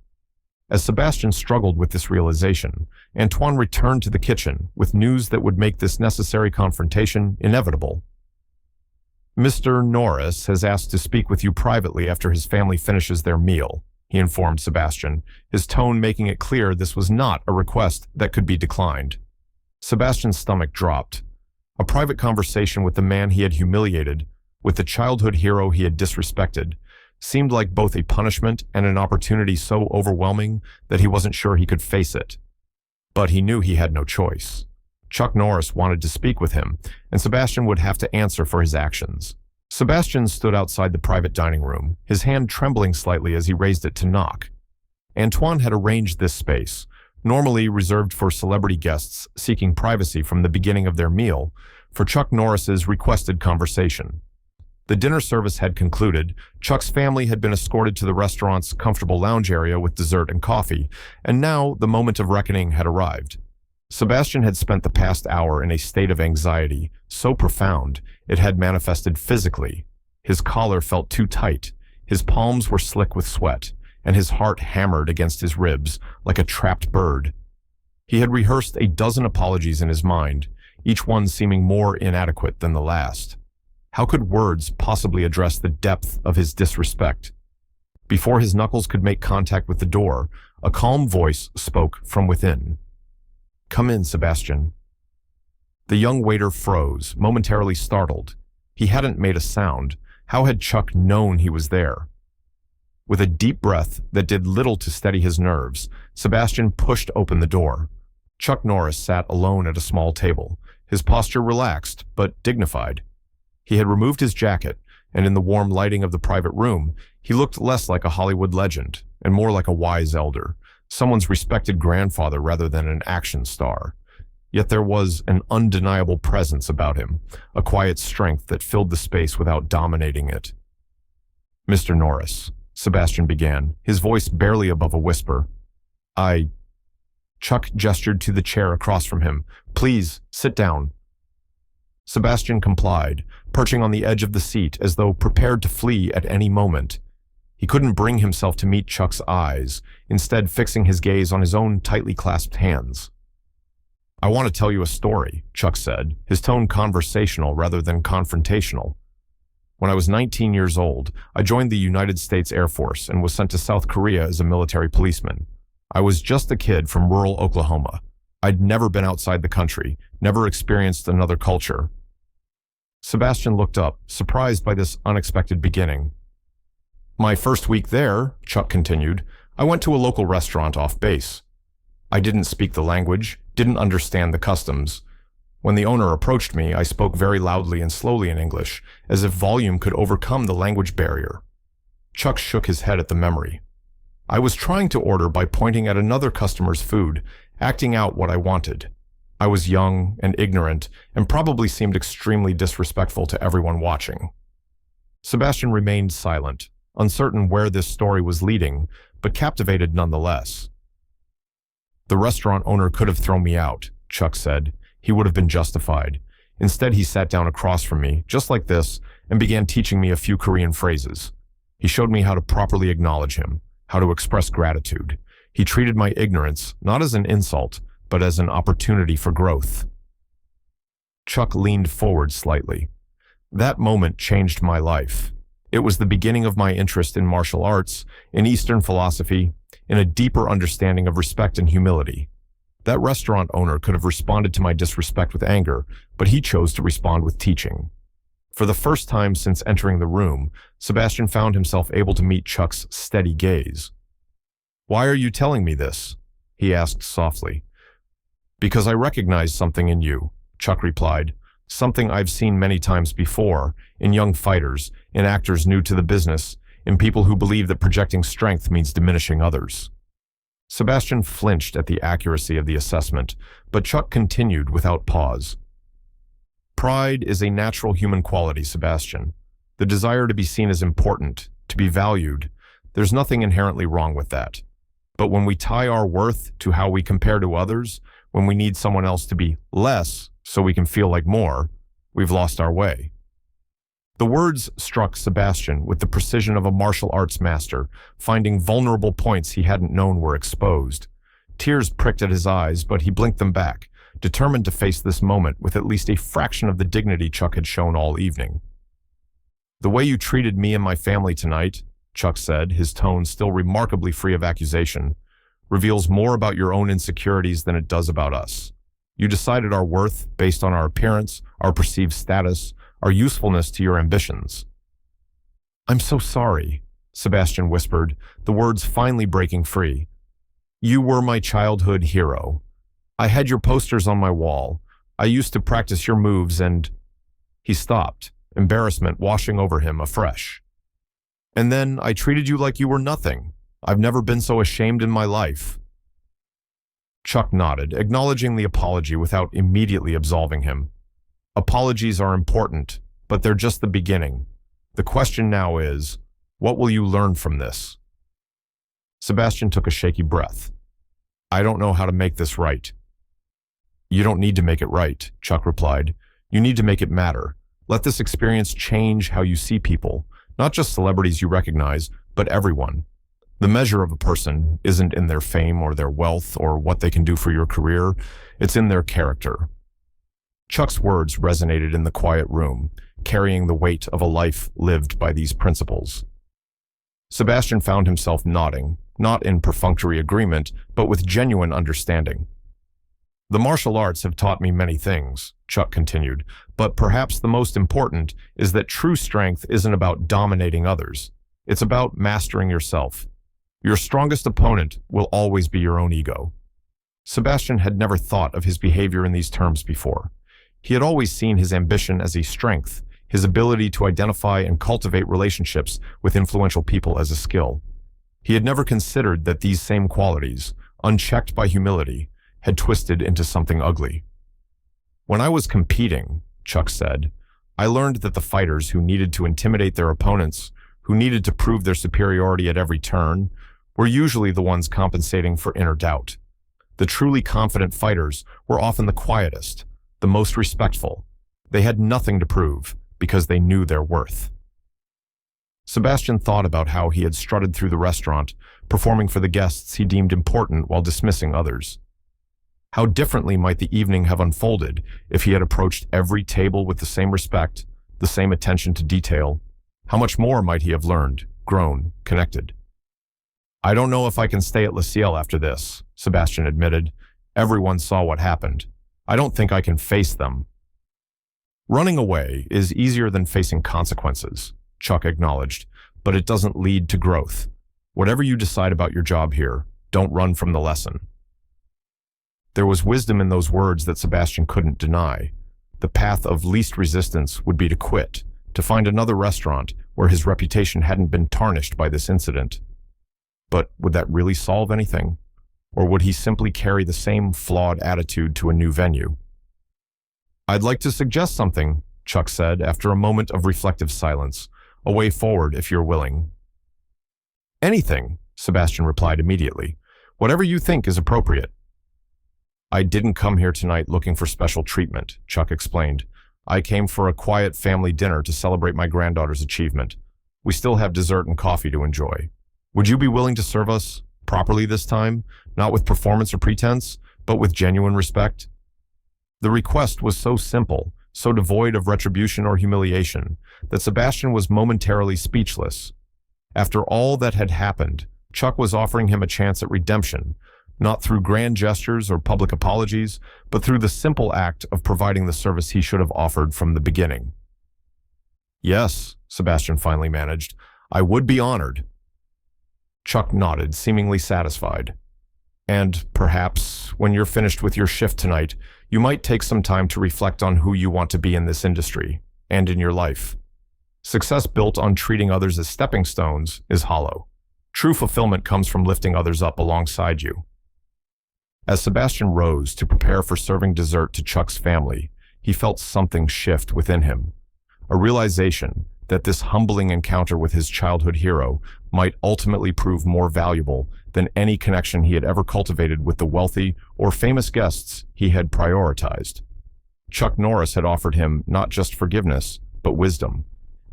As Sebastian struggled with this realization, Antoine returned to the kitchen with news that would make this necessary confrontation inevitable. "Mr. Norris has asked to speak with you privately after his family finishes their meal," he informed Sebastian, his tone making it clear this was not a request that could be declined. Sebastian's stomach dropped. A private conversation with the man he had humiliated, with the childhood hero he had disrespected, seemed like both a punishment and an opportunity so overwhelming that he wasn't sure he could face it. But he knew he had no choice. Chuck Norris wanted to speak with him, and Sebastian would have to answer for his actions. Sebastian stood outside the private dining room, his hand trembling slightly as he raised it to knock. Antoine had arranged this space, normally reserved for celebrity guests seeking privacy from the beginning of their meal, for Chuck Norris's requested conversation. The dinner service had concluded, Chuck's family had been escorted to the restaurant's comfortable lounge area with dessert and coffee, and now the moment of reckoning had arrived. Sebastian had spent the past hour in a state of anxiety, so profound it had manifested physically. His collar felt too tight, his palms were slick with sweat, and his heart hammered against his ribs like a trapped bird. He had rehearsed a dozen apologies in his mind, each one seeming more inadequate than the last. How could words possibly address the depth of his disrespect? Before his knuckles could make contact with the door, a calm voice spoke from within. "Come in, Sebastian." The young waiter froze, momentarily startled. He hadn't made a sound. How had Chuck known he was there? With a deep breath that did little to steady his nerves, Sebastian pushed open the door. Chuck Norris sat alone at a small table, his posture relaxed but dignified. He had removed his jacket, and in the warm lighting of the private room, he looked less like a Hollywood legend and more like a wise elder, someone's respected grandfather rather than an action star. Yet there was an undeniable presence about him, a quiet strength that filled the space without dominating it. "Mr. Norris," Sebastian began, his voice barely above a whisper. Chuck gestured to the chair across from him. "Please, sit down." Sebastian complied, perching on the edge of the seat as though prepared to flee at any moment. He couldn't bring himself to meet Chuck's eyes, instead fixing his gaze on his own tightly clasped hands. "I want to tell you a story," Chuck said, his tone conversational rather than confrontational. "When I was 19 years old, I joined the United States Air Force and was sent to South Korea as a military policeman. I was just a kid from rural Oklahoma. I'd never been outside the country, never experienced another culture." Sebastian looked up, surprised by this unexpected beginning. "My first week there," Chuck continued, "I went to a local restaurant off base. I didn't speak the language, didn't understand the customs. When the owner approached me, I spoke very loudly and slowly in English, as if volume could overcome the language barrier." Chuck shook his head at the memory. "I was trying to order by pointing at another customer's food, acting out what I wanted. I was young and ignorant and probably seemed extremely disrespectful to everyone watching." Sebastian remained silent, uncertain where this story was leading, but captivated nonetheless. "The restaurant owner could have thrown me out," Chuck said. "He would have been justified. Instead, he sat down across from me, just like this, and began teaching me a few Korean phrases. He showed me how to properly acknowledge him, how to express gratitude. He treated my ignorance not as an insult, but as an opportunity for growth." Chuck leaned forward slightly. "That moment changed my life. It was the beginning of my interest in martial arts, in Eastern philosophy, in a deeper understanding of respect and humility. That restaurant owner could have responded to my disrespect with anger, but he chose to respond with teaching." For the first time since entering the room, Sebastian found himself able to meet Chuck's steady gaze. "Why are you telling me this?" he asked softly. "Because I recognize something in you," Chuck replied. "Something I've seen many times before, in young fighters, in actors new to the business, in people who believe that projecting strength means diminishing others." Sebastian flinched at the accuracy of the assessment, but Chuck continued without pause. "Pride is a natural human quality, Sebastian. The desire to be seen as important, to be valued. There's nothing inherently wrong with that. But when we tie our worth to how we compare to others, when we need someone else to be less so we can feel like more, we've lost our way." The words struck Sebastian with the precision of a martial arts master, finding vulnerable points he hadn't known were exposed. Tears pricked at his eyes, but he blinked them back, determined to face this moment with at least a fraction of the dignity Chuck had shown all evening. "The way you treated me and my family tonight," Chuck said, his tone still remarkably free of accusation, "reveals more about your own insecurities than it does about us. You decided our worth based on our appearance, our perceived status, our usefulness to your ambitions." "I'm so sorry," Sebastian whispered, the words finally breaking free. "You were my childhood hero. I had your posters on my wall. I used to practice your moves and—" He stopped, embarrassment washing over him afresh. "And then I treated you like you were nothing. I've never been so ashamed in my life." Chuck nodded, acknowledging the apology without immediately absolving him. "Apologies are important, but they're just the beginning. The question now is, what will you learn from this?" Sebastian took a shaky breath. "I don't know how to make this right." "You don't need to make it right," Chuck replied. "You need to make it matter. Let this experience change how you see people, not just celebrities you recognize, but everyone. The measure of a person isn't in their fame or their wealth or what they can do for your career, it's in their character. Chuck's words resonated in the quiet room, carrying the weight of a life lived by these principles. Sebastian found himself nodding, not in perfunctory agreement, but with genuine understanding. The martial arts have taught me many things, Chuck continued, but perhaps the most important is that true strength isn't about dominating others. It's about mastering yourself. Your strongest opponent will always be your own ego. Sebastian had never thought of his behavior in these terms before. He had always seen his ambition as a strength, his ability to identify and cultivate relationships with influential people as a skill. He had never considered that these same qualities, unchecked by humility, had twisted into something ugly. When I was competing, Chuck said, I learned that the fighters who needed to intimidate their opponents, who needed to prove their superiority at every turn, were usually the ones compensating for inner doubt. The truly confident fighters were often the quietest, the most respectful. They had nothing to prove because they knew their worth. Sebastian thought about how he had strutted through the restaurant, performing for the guests he deemed important while dismissing others. How differently might the evening have unfolded if he had approached every table with the same respect, the same attention to detail? How much more might he have learned, grown, connected? I don't know if I can stay at Le Ciel after this, Sebastian admitted. Everyone saw what happened. I don't think I can face them. Running away is easier than facing consequences, Chuck acknowledged, but it doesn't lead to growth. Whatever you decide about your job here, don't run from the lesson. There was wisdom in those words that Sebastian couldn't deny. The path of least resistance would be to quit, to find another restaurant where his reputation hadn't been tarnished by this incident. But would that really solve anything? Or would he simply carry the same flawed attitude to a new venue? I'd like to suggest something, Chuck said after a moment of reflective silence. A way forward if you're willing. Anything, Sebastian replied immediately. Whatever you think is appropriate. I didn't come here tonight looking for special treatment, Chuck explained. I came for a quiet family dinner to celebrate my granddaughter's achievement. We still have dessert and coffee to enjoy. Would you be willing to serve us properly this time, not with performance or pretense, but with genuine respect? The request was so simple, so devoid of retribution or humiliation, that Sebastian was momentarily speechless. After all that had happened, Chuck was offering him a chance at redemption, not through grand gestures or public apologies, but through the simple act of providing the service he should have offered from the beginning. Yes, Sebastian finally managed, I would be honored. Chuck nodded, seemingly satisfied. And perhaps, when you're finished with your shift tonight, you might take some time to reflect on who you want to be in this industry, and in your life. Success built on treating others as stepping stones is hollow. True fulfillment comes from lifting others up alongside you. As Sebastian rose to prepare for serving dessert to Chuck's family, he felt something shift within him. A realization that this humbling encounter with his childhood hero might ultimately prove more valuable than any connection he had ever cultivated with the wealthy or famous guests he had prioritized. Chuck Norris had offered him not just forgiveness, but wisdom.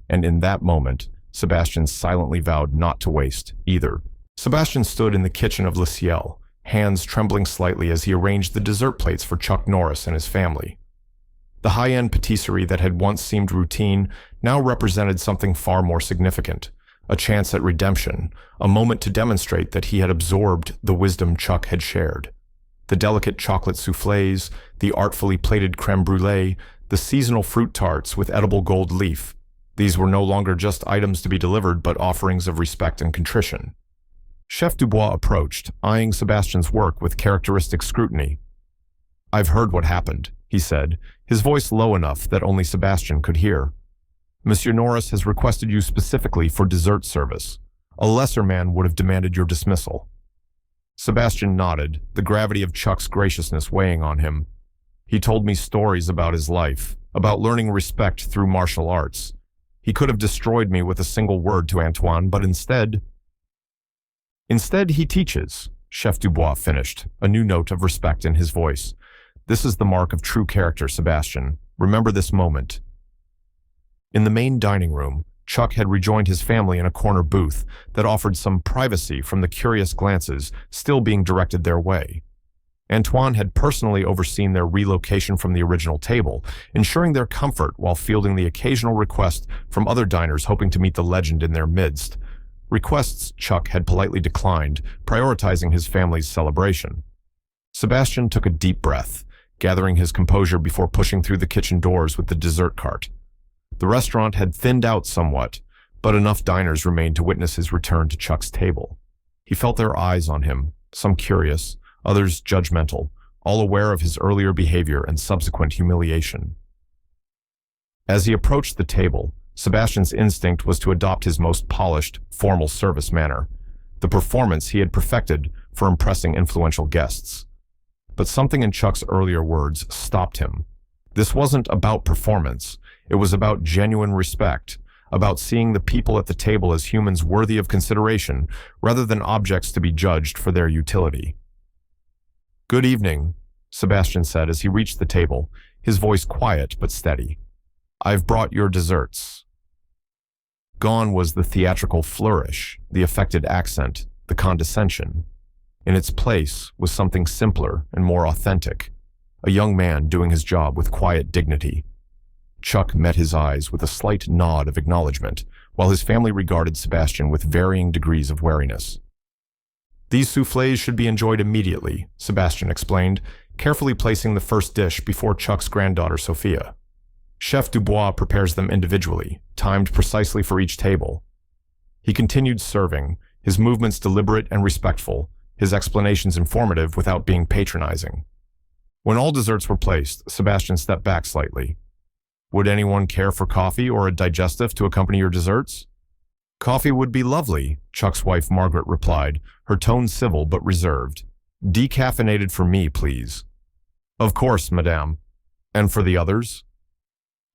And in that moment, Sebastian silently vowed not to waste either. Sebastian stood in the kitchen of Le Ciel, hands trembling slightly as he arranged the dessert plates for Chuck Norris and his family. The high-end patisserie that had once seemed routine now represented something far more significant, a chance at redemption, a moment to demonstrate that he had absorbed the wisdom Chuck had shared. The delicate chocolate soufflés, the artfully plated crème brûlée, the seasonal fruit tarts with edible gold leaf. These were no longer just items to be delivered, but offerings of respect and contrition. Chef Dubois approached, eyeing Sebastian's work with characteristic scrutiny. I've heard what happened, he said, his voice low enough that only Sebastian could hear. Monsieur Norris has requested you specifically for dessert service. A lesser man would have demanded your dismissal. Sebastian nodded, the gravity of Chuck's graciousness weighing on him. He told me stories about his life, about learning respect through martial arts. He could have destroyed me with a single word to Antoine, but instead he teaches, Chef Dubois finished, a new note of respect in his voice. This is the mark of true character, Sebastian. Remember this moment. In the main dining room, Chuck had rejoined his family in a corner booth that offered some privacy from the curious glances still being directed their way. Antoine had personally overseen their relocation from the original table, ensuring their comfort while fielding the occasional request from other diners hoping to meet the legend in their midst. Requests Chuck had politely declined, prioritizing his family's celebration. Sebastian took a deep breath, gathering his composure before pushing through the kitchen doors with the dessert cart. The restaurant had thinned out somewhat, but enough diners remained to witness his return to Chuck's table. He felt their eyes on him, some curious, others judgmental, all aware of his earlier behavior and subsequent humiliation. As he approached the table, Sebastian's instinct was to adopt his most polished, formal service manner, the performance he had perfected for impressing influential guests. But something in Chuck's earlier words stopped him. This wasn't about performance. It was about genuine respect, about seeing the people at the table as humans worthy of consideration rather than objects to be judged for their utility. "Good evening," Sebastian said as he reached the table, his voice quiet but steady. "I've brought your desserts." Gone was the theatrical flourish, the affected accent, the condescension. In its place was something simpler and more authentic, a young man doing his job with quiet dignity. Chuck met his eyes with a slight nod of acknowledgement, while his family regarded Sebastian with varying degrees of wariness. "These soufflés should be enjoyed immediately," Sebastian explained, carefully placing the first dish before Chuck's granddaughter Sophia. "Chef Dubois prepares them individually, timed precisely for each table." He continued serving, his movements deliberate and respectful, his explanations informative without being patronizing. When all desserts were placed, Sebastian stepped back slightly. "Would anyone care for coffee or a digestive to accompany your desserts?" "Coffee would be lovely," Chuck's wife Margaret replied, her tone civil but reserved. "Decaffeinated for me, please." "Of course, madame. And for the others?"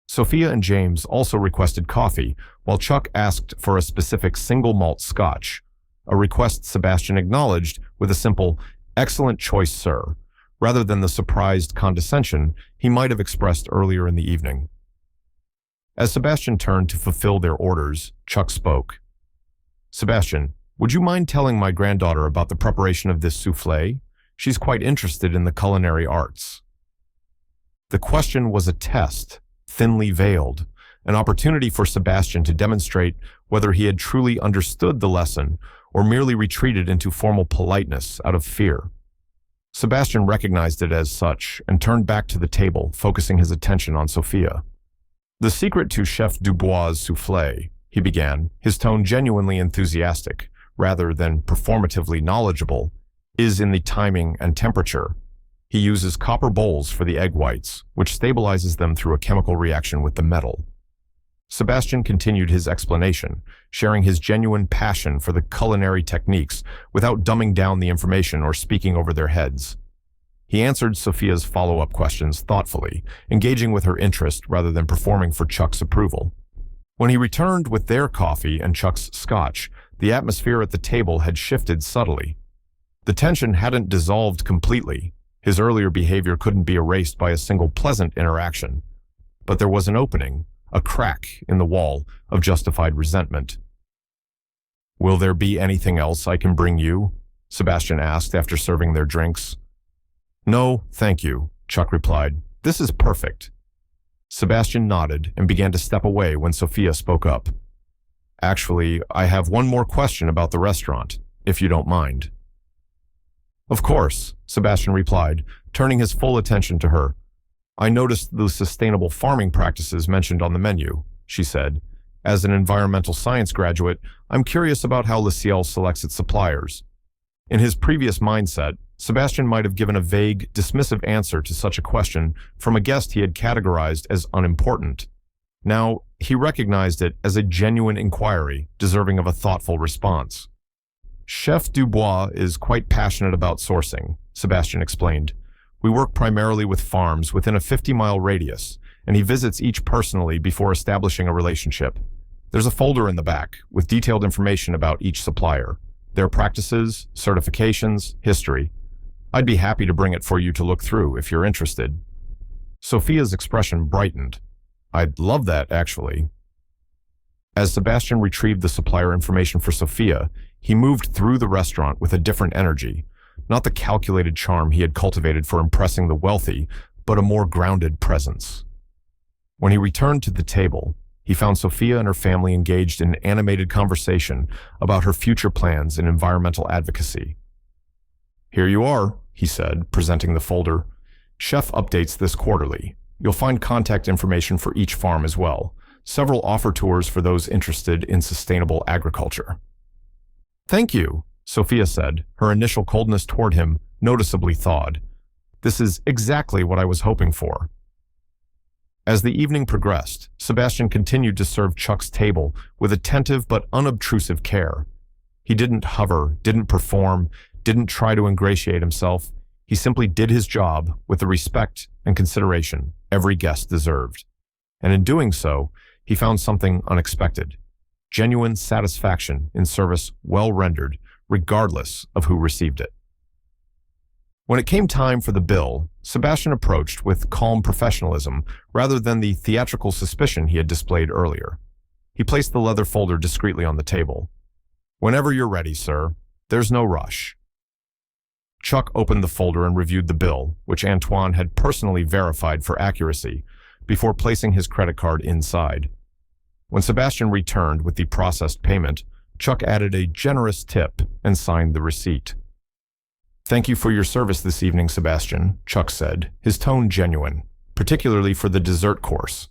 Sophia and James also requested coffee, while Chuck asked for a specific single malt scotch, a request Sebastian acknowledged with a simple, "Excellent choice, sir," rather than the surprised condescension he might have expressed earlier in the evening. As Sebastian turned to fulfill their orders, Chuck spoke. "Sebastian, would you mind telling my granddaughter about the preparation of this soufflé? She's quite interested in the culinary arts." The question was a test, thinly veiled, an opportunity for Sebastian to demonstrate whether he had truly understood the lesson or merely retreated into formal politeness out of fear. Sebastian recognized it as such and turned back to the table, focusing his attention on Sophia. "The secret to Chef Dubois' soufflé," he began, his tone genuinely enthusiastic, rather than performatively knowledgeable, "is in the timing and temperature. He uses copper bowls for the egg whites, which stabilizes them through a chemical reaction with the metal." Sebastian continued his explanation, sharing his genuine passion for the culinary techniques without dumbing down the information or speaking over their heads. He answered Sophia's follow-up questions thoughtfully, engaging with her interest rather than performing for Chuck's approval. When he returned with their coffee and Chuck's scotch, the atmosphere at the table had shifted subtly. The tension hadn't dissolved completely. His earlier behavior couldn't be erased by a single pleasant interaction. But there was an opening, a crack in the wall of justified resentment. "Will there be anything else I can bring you?" Sebastian asked after serving their drinks. "No, thank you," Chuck replied. "This is perfect." Sebastian nodded and began to step away when Sophia spoke up. "Actually, I have one more question about the restaurant, if you don't mind." "Of course," Sebastian replied, turning his full attention to her. "I noticed the sustainable farming practices mentioned on the menu," she said. "As an environmental science graduate, I'm curious about how Le Ciel selects its suppliers." In his previous mindset, Sebastian might have given a vague, dismissive answer to such a question from a guest he had categorized as unimportant. Now, he recognized it as a genuine inquiry, deserving of a thoughtful response. "Chef Dubois is quite passionate about sourcing," Sebastian explained. "We work primarily with farms within a 50-mile radius, and he visits each personally before establishing a relationship. There's a folder in the back with detailed information about each supplier, their practices, certifications, history. I'd be happy to bring it for you to look through if you're interested." Sophia's expression brightened. "I'd love that, actually." As Sebastian retrieved the supplier information for Sophia, he moved through the restaurant with a different energy, not the calculated charm he had cultivated for impressing the wealthy, but a more grounded presence. When he returned to the table, he found Sophia and her family engaged in animated conversation about her future plans in environmental advocacy. "Here you are," he said, presenting the folder. "Chef updates this quarterly. You'll find contact information for each farm as well. Several offer tours for those interested in sustainable agriculture." "Thank you," Sophia said, her initial coldness toward him noticeably thawed. "This is exactly what I was hoping for." As the evening progressed, Sebastian continued to serve Chuck's table with attentive but unobtrusive care. He didn't hover, didn't perform, didn't try to ingratiate himself. He simply did his job with the respect and consideration every guest deserved. And in doing so, he found something unexpected: genuine satisfaction in service well rendered, regardless of who received it. When it came time for the bill, Sebastian approached with calm professionalism rather than the theatrical suspicion he had displayed earlier. He placed the leather folder discreetly on the table. "Whenever you're ready, sir. There's no rush." Chuck opened the folder and reviewed the bill, which Antoine had personally verified for accuracy, before placing his credit card inside. When Sebastian returned with the processed payment, Chuck added a generous tip and signed the receipt. "Thank you for your service this evening, Sebastian," Chuck said, his tone genuine, particularly for the dessert course.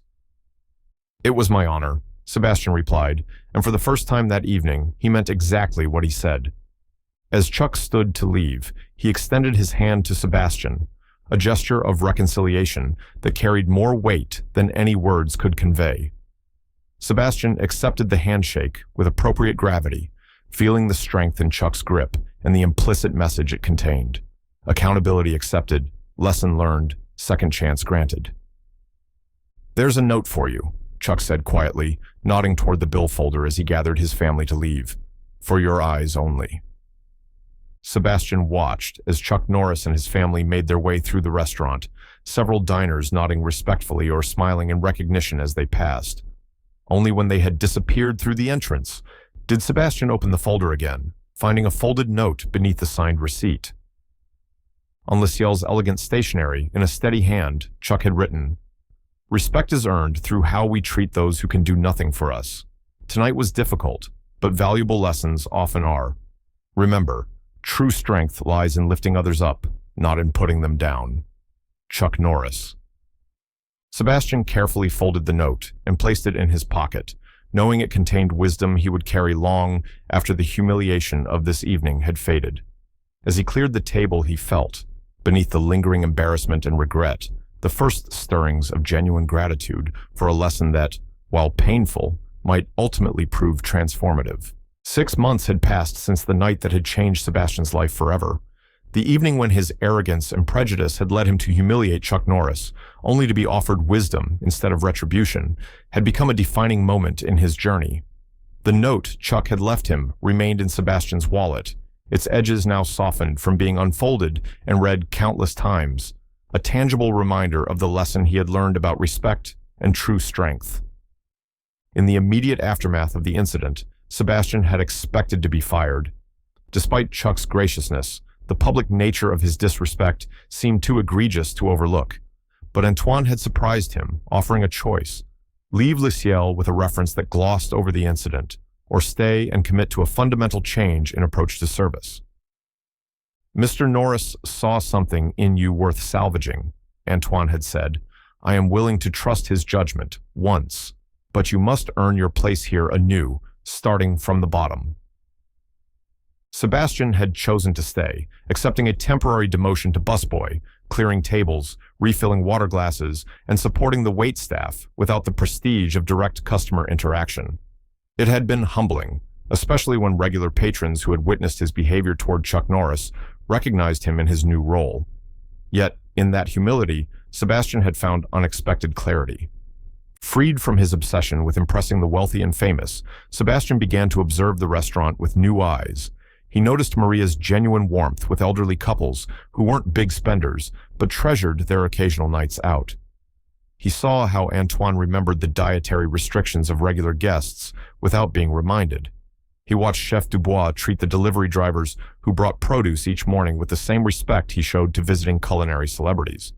"It was my honor," Sebastian replied, and for the first time that evening, he meant exactly what he said. As Chuck stood to leave, he extended his hand to Sebastian, a gesture of reconciliation that carried more weight than any words could convey. Sebastian accepted the handshake with appropriate gravity, feeling the strength in Chuck's grip and the implicit message it contained. Accountability accepted, lesson learned, second chance granted. "There's a note for you," Chuck said quietly, nodding toward the bill folder as he gathered his family to leave. "For your eyes only." Sebastian watched as Chuck Norris and his family made their way through the restaurant, several diners nodding respectfully or smiling in recognition as they passed. Only when they had disappeared through the entrance did Sebastian open the folder again, finding a folded note beneath the signed receipt. On Luciel's elegant stationery, in a steady hand, Chuck had written, "Respect is earned through how we treat those who can do nothing for us. Tonight was difficult, but valuable lessons often are. Remember, true strength lies in lifting others up, not in putting them down. Chuck Norris." Sebastian carefully folded the note and placed it in his pocket, knowing it contained wisdom he would carry long after the humiliation of this evening had faded. As he cleared the table, he felt, beneath the lingering embarrassment and regret, the first stirrings of genuine gratitude for a lesson that, while painful, might ultimately prove transformative. 6 months had passed since the night that had changed Sebastian's life forever. The evening when his arrogance and prejudice had led him to humiliate Chuck Norris, only to be offered wisdom instead of retribution, had become a defining moment in his journey. The note Chuck had left him remained in Sebastian's wallet, its edges now softened from being unfolded and read countless times, a tangible reminder of the lesson he had learned about respect and true strength. In the immediate aftermath of the incident, Sebastian had expected to be fired. Despite Chuck's graciousness, the public nature of his disrespect seemed too egregious to overlook. But Antoine had surprised him, offering a choice: leave Luciel with a reference that glossed over the incident, or stay and commit to a fundamental change in approach to service. "Mr. Norris saw something in you worth salvaging," Antoine had said. "I am willing to trust his judgment once, but you must earn your place here anew, starting from the bottom." Sebastian had chosen to stay, accepting a temporary demotion to busboy, clearing tables, refilling water glasses, and supporting the wait staff without the prestige of direct customer interaction. It had been humbling, especially when regular patrons who had witnessed his behavior toward Chuck Norris recognized him in his new role. Yet, in that humility, Sebastian had found unexpected clarity. Freed from his obsession with impressing the wealthy and famous, Sebastian began to observe the restaurant with new eyes. He noticed Maria's genuine warmth with elderly couples who weren't big spenders, but treasured their occasional nights out. He saw how Antoine remembered the dietary restrictions of regular guests without being reminded. He watched Chef Dubois treat the delivery drivers who brought produce each morning with the same respect he showed to visiting culinary celebrities.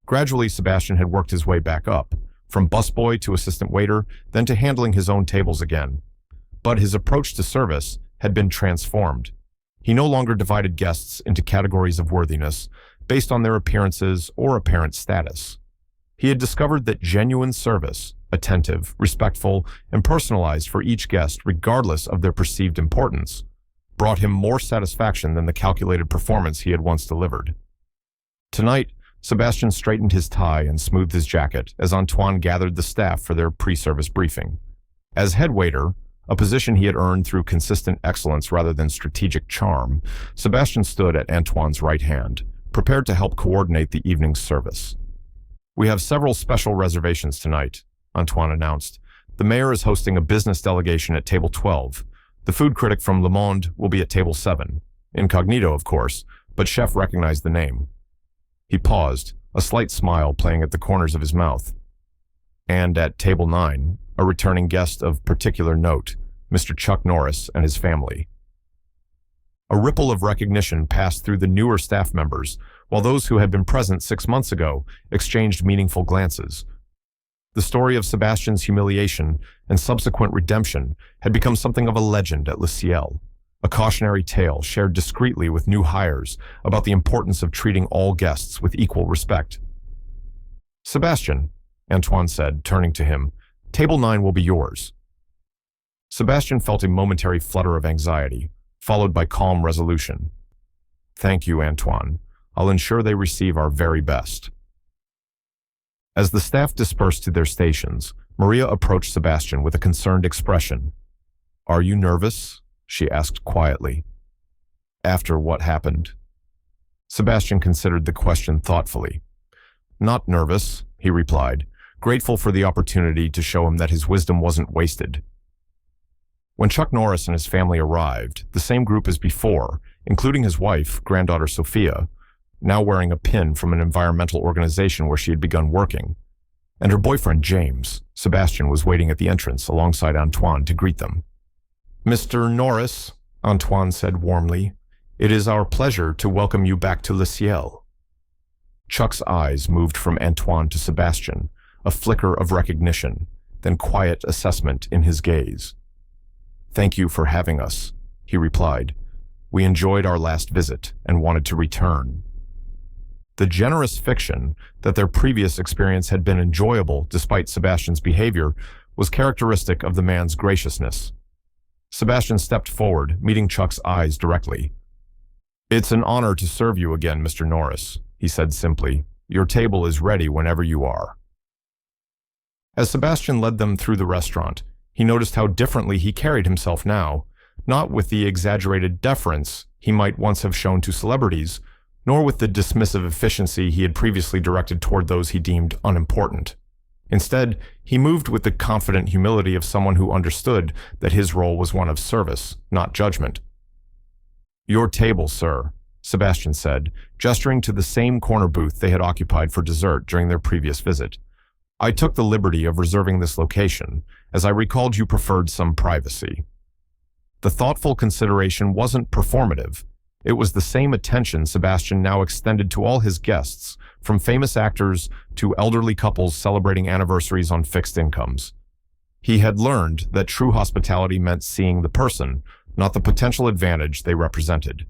Gradually, Sebastian had worked his way back up, from busboy to assistant waiter, then to handling his own tables again. But his approach to service had been transformed. He no longer divided guests into categories of worthiness based on their appearances or apparent status. He had discovered that genuine service, attentive, respectful, and personalized for each guest regardless of their perceived importance, brought him more satisfaction than the calculated performance he had once delivered. Tonight, Sebastian straightened his tie and smoothed his jacket as Antoine gathered the staff for their pre-service briefing. As head waiter, a position he had earned through consistent excellence rather than strategic charm, Sebastian stood at Antoine's right hand, prepared to help coordinate the evening's service. "We have several special reservations tonight," Antoine announced. "The mayor is hosting a business delegation at table 12. The food critic from Le Monde will be at table 7. Incognito, of course, but Chef recognized the name." He paused, a slight smile playing at the corners of his mouth. "And at table 9, a returning guest of particular note, Mr. Chuck Norris and his family." A ripple of recognition passed through the newer staff members, while those who had been present 6 months ago exchanged meaningful glances. The story of Sebastian's humiliation and subsequent redemption had become something of a legend at Le Ciel, a cautionary tale shared discreetly with new hires about the importance of treating all guests with equal respect. "Sebastian," Antoine said, turning to him, "table 9 will be yours." Sebastian felt a momentary flutter of anxiety, followed by calm resolution. "Thank you, Antoine. I'll ensure they receive our very best." As the staff dispersed to their stations, Maria approached Sebastian with a concerned expression. "Are you nervous?" she asked quietly. "After what happened?" Sebastian considered the question thoughtfully. "Not nervous," he replied, grateful for the opportunity to show him that his wisdom wasn't wasted. When Chuck Norris and his family arrived, the same group as before, including his wife, granddaughter Sophia, now wearing a pin from an environmental organization where she had begun working, and her boyfriend James, Sebastian was waiting at the entrance alongside Antoine to greet them. "Mr. Norris," Antoine said warmly, "it is our pleasure to welcome you back to Le Ciel." Chuck's eyes moved from Antoine to Sebastian, a flicker of recognition, then quiet assessment in his gaze. "Thank you for having us," he replied. "We enjoyed our last visit and wanted to return." The generous fiction that their previous experience had been enjoyable despite Sebastian's behavior was characteristic of the man's graciousness. Sebastian stepped forward, meeting Chuck's eyes directly. "It's an honor to serve you again, Mr. Norris," he said simply. "Your table is ready whenever you are." As Sebastian led them through the restaurant, he noticed how differently he carried himself now, not with the exaggerated deference he might once have shown to celebrities, nor with the dismissive efficiency he had previously directed toward those he deemed unimportant. Instead, he moved with the confident humility of someone who understood that his role was one of service, not judgment. "Your table, sir," Sebastian said, gesturing to the same corner booth they had occupied for dessert during their previous visit. "I took the liberty of reserving this location, as I recalled you preferred some privacy." The thoughtful consideration wasn't performative. It was the same attention Sebastian now extended to all his guests, from famous actors to elderly couples celebrating anniversaries on fixed incomes. He had learned that true hospitality meant seeing the person, not the potential advantage they represented.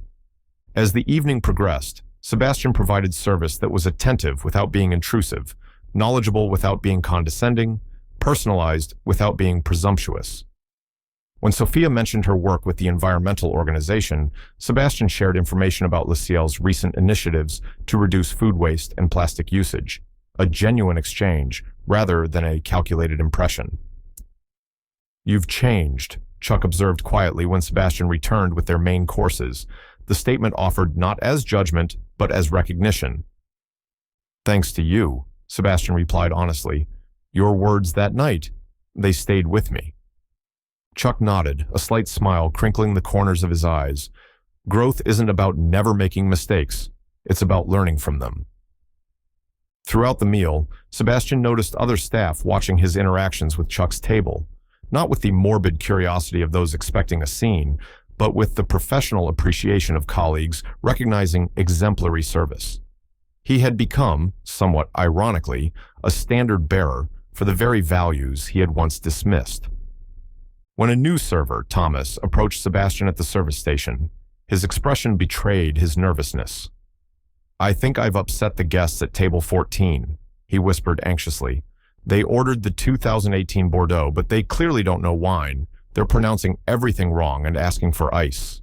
As the evening progressed, Sebastian provided service that was attentive without being intrusive, knowledgeable without being condescending, personalized without being presumptuous. When Sophia mentioned her work with the environmental organization, Sebastian shared information about Le Ciel's recent initiatives to reduce food waste and plastic usage, a genuine exchange rather than a calculated impression. "You've changed," Chuck observed quietly when Sebastian returned with their main courses, the statement offered not as judgment, but as recognition. "Thanks to you," Sebastian replied honestly. "Your words that night, they stayed with me." Chuck nodded, a slight smile crinkling the corners of his eyes. "Growth isn't about never making mistakes. It's about learning from them." Throughout the meal, Sebastian noticed other staff watching his interactions with Chuck's table, not with the morbid curiosity of those expecting a scene, but with the professional appreciation of colleagues recognizing exemplary service. He had become, somewhat ironically, a standard bearer for the very values he had once dismissed. When a new server, Thomas, approached Sebastian at the service station, his expression betrayed his nervousness. "I think I've upset the guests at table 14, he whispered anxiously. "They ordered the 2018 Bordeaux, but they clearly don't know wine. They're pronouncing everything wrong and asking for ice."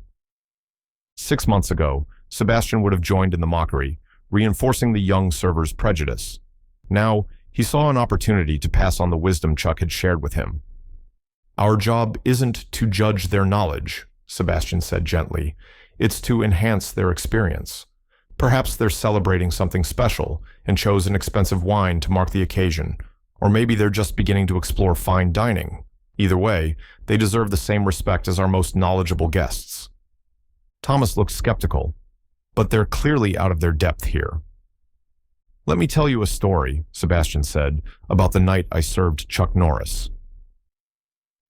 6 months ago, Sebastian would have joined in the mockery, reinforcing the young server's prejudice. Now, he saw an opportunity to pass on the wisdom Chuck had shared with him. "Our job isn't to judge their knowledge," Sebastian said gently. "It's to enhance their experience. Perhaps they're celebrating something special and chose an expensive wine to mark the occasion, or maybe they're just beginning to explore fine dining. Either way, they deserve the same respect as our most knowledgeable guests." Thomas looked skeptical, but they're clearly out of their depth here. "Let me tell you a story," Sebastian said, "about the night I served Chuck Norris."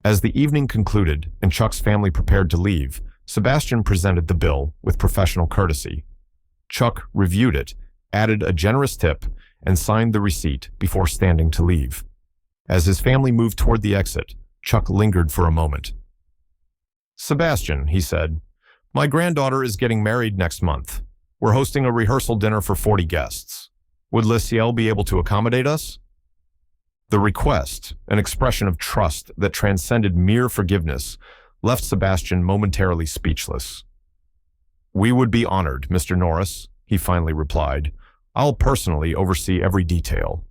As the evening concluded and Chuck's family prepared to leave, Sebastian presented the bill with professional courtesy. Chuck reviewed it, added a generous tip, and signed the receipt before standing to leave. As his family moved toward the exit, Chuck lingered for a moment. "Sebastian," he said, "my granddaughter is getting married next month. We're hosting a rehearsal dinner for 40 guests. Would Luciel be able to accommodate us?" The request, an expression of trust that transcended mere forgiveness, left Sebastian momentarily speechless. "We would be honored, Mr. Norris," he finally replied. "I'll personally oversee every detail."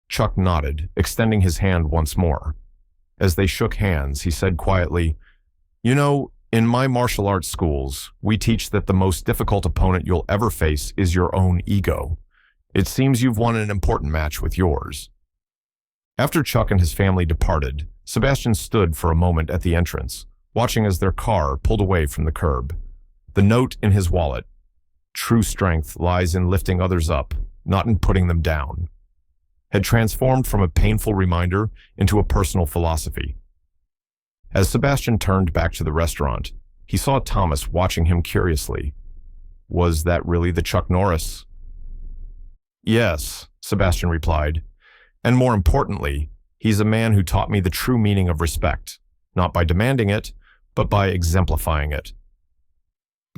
Chuck nodded, extending his hand once more. As they shook hands, he said quietly, "You know, in my martial arts schools, we teach that the most difficult opponent you'll ever face is your own ego. It seems you've won an important match with yours." After Chuck and his family departed, Sebastian stood for a moment at the entrance, watching as their car pulled away from the curb. The note in his wallet, "True strength lies in lifting others up, not in putting them down," had transformed from a painful reminder into a personal philosophy. As Sebastian turned back to the restaurant, he saw Thomas watching him curiously. Was that really the Chuck Norris? "Yes," Sebastian replied. "And more importantly, he's a man who taught me the true meaning of respect, not by demanding it, but by exemplifying it."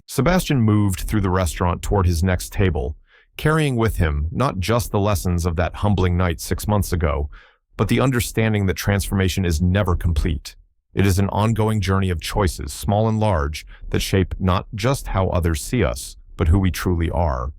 Sebastian moved through the restaurant toward his next table, carrying with him not just the lessons of that humbling night 6 months ago, but the understanding that transformation is never complete. It is an ongoing journey of choices, small and large, that shape not just how others see us, but who we truly are.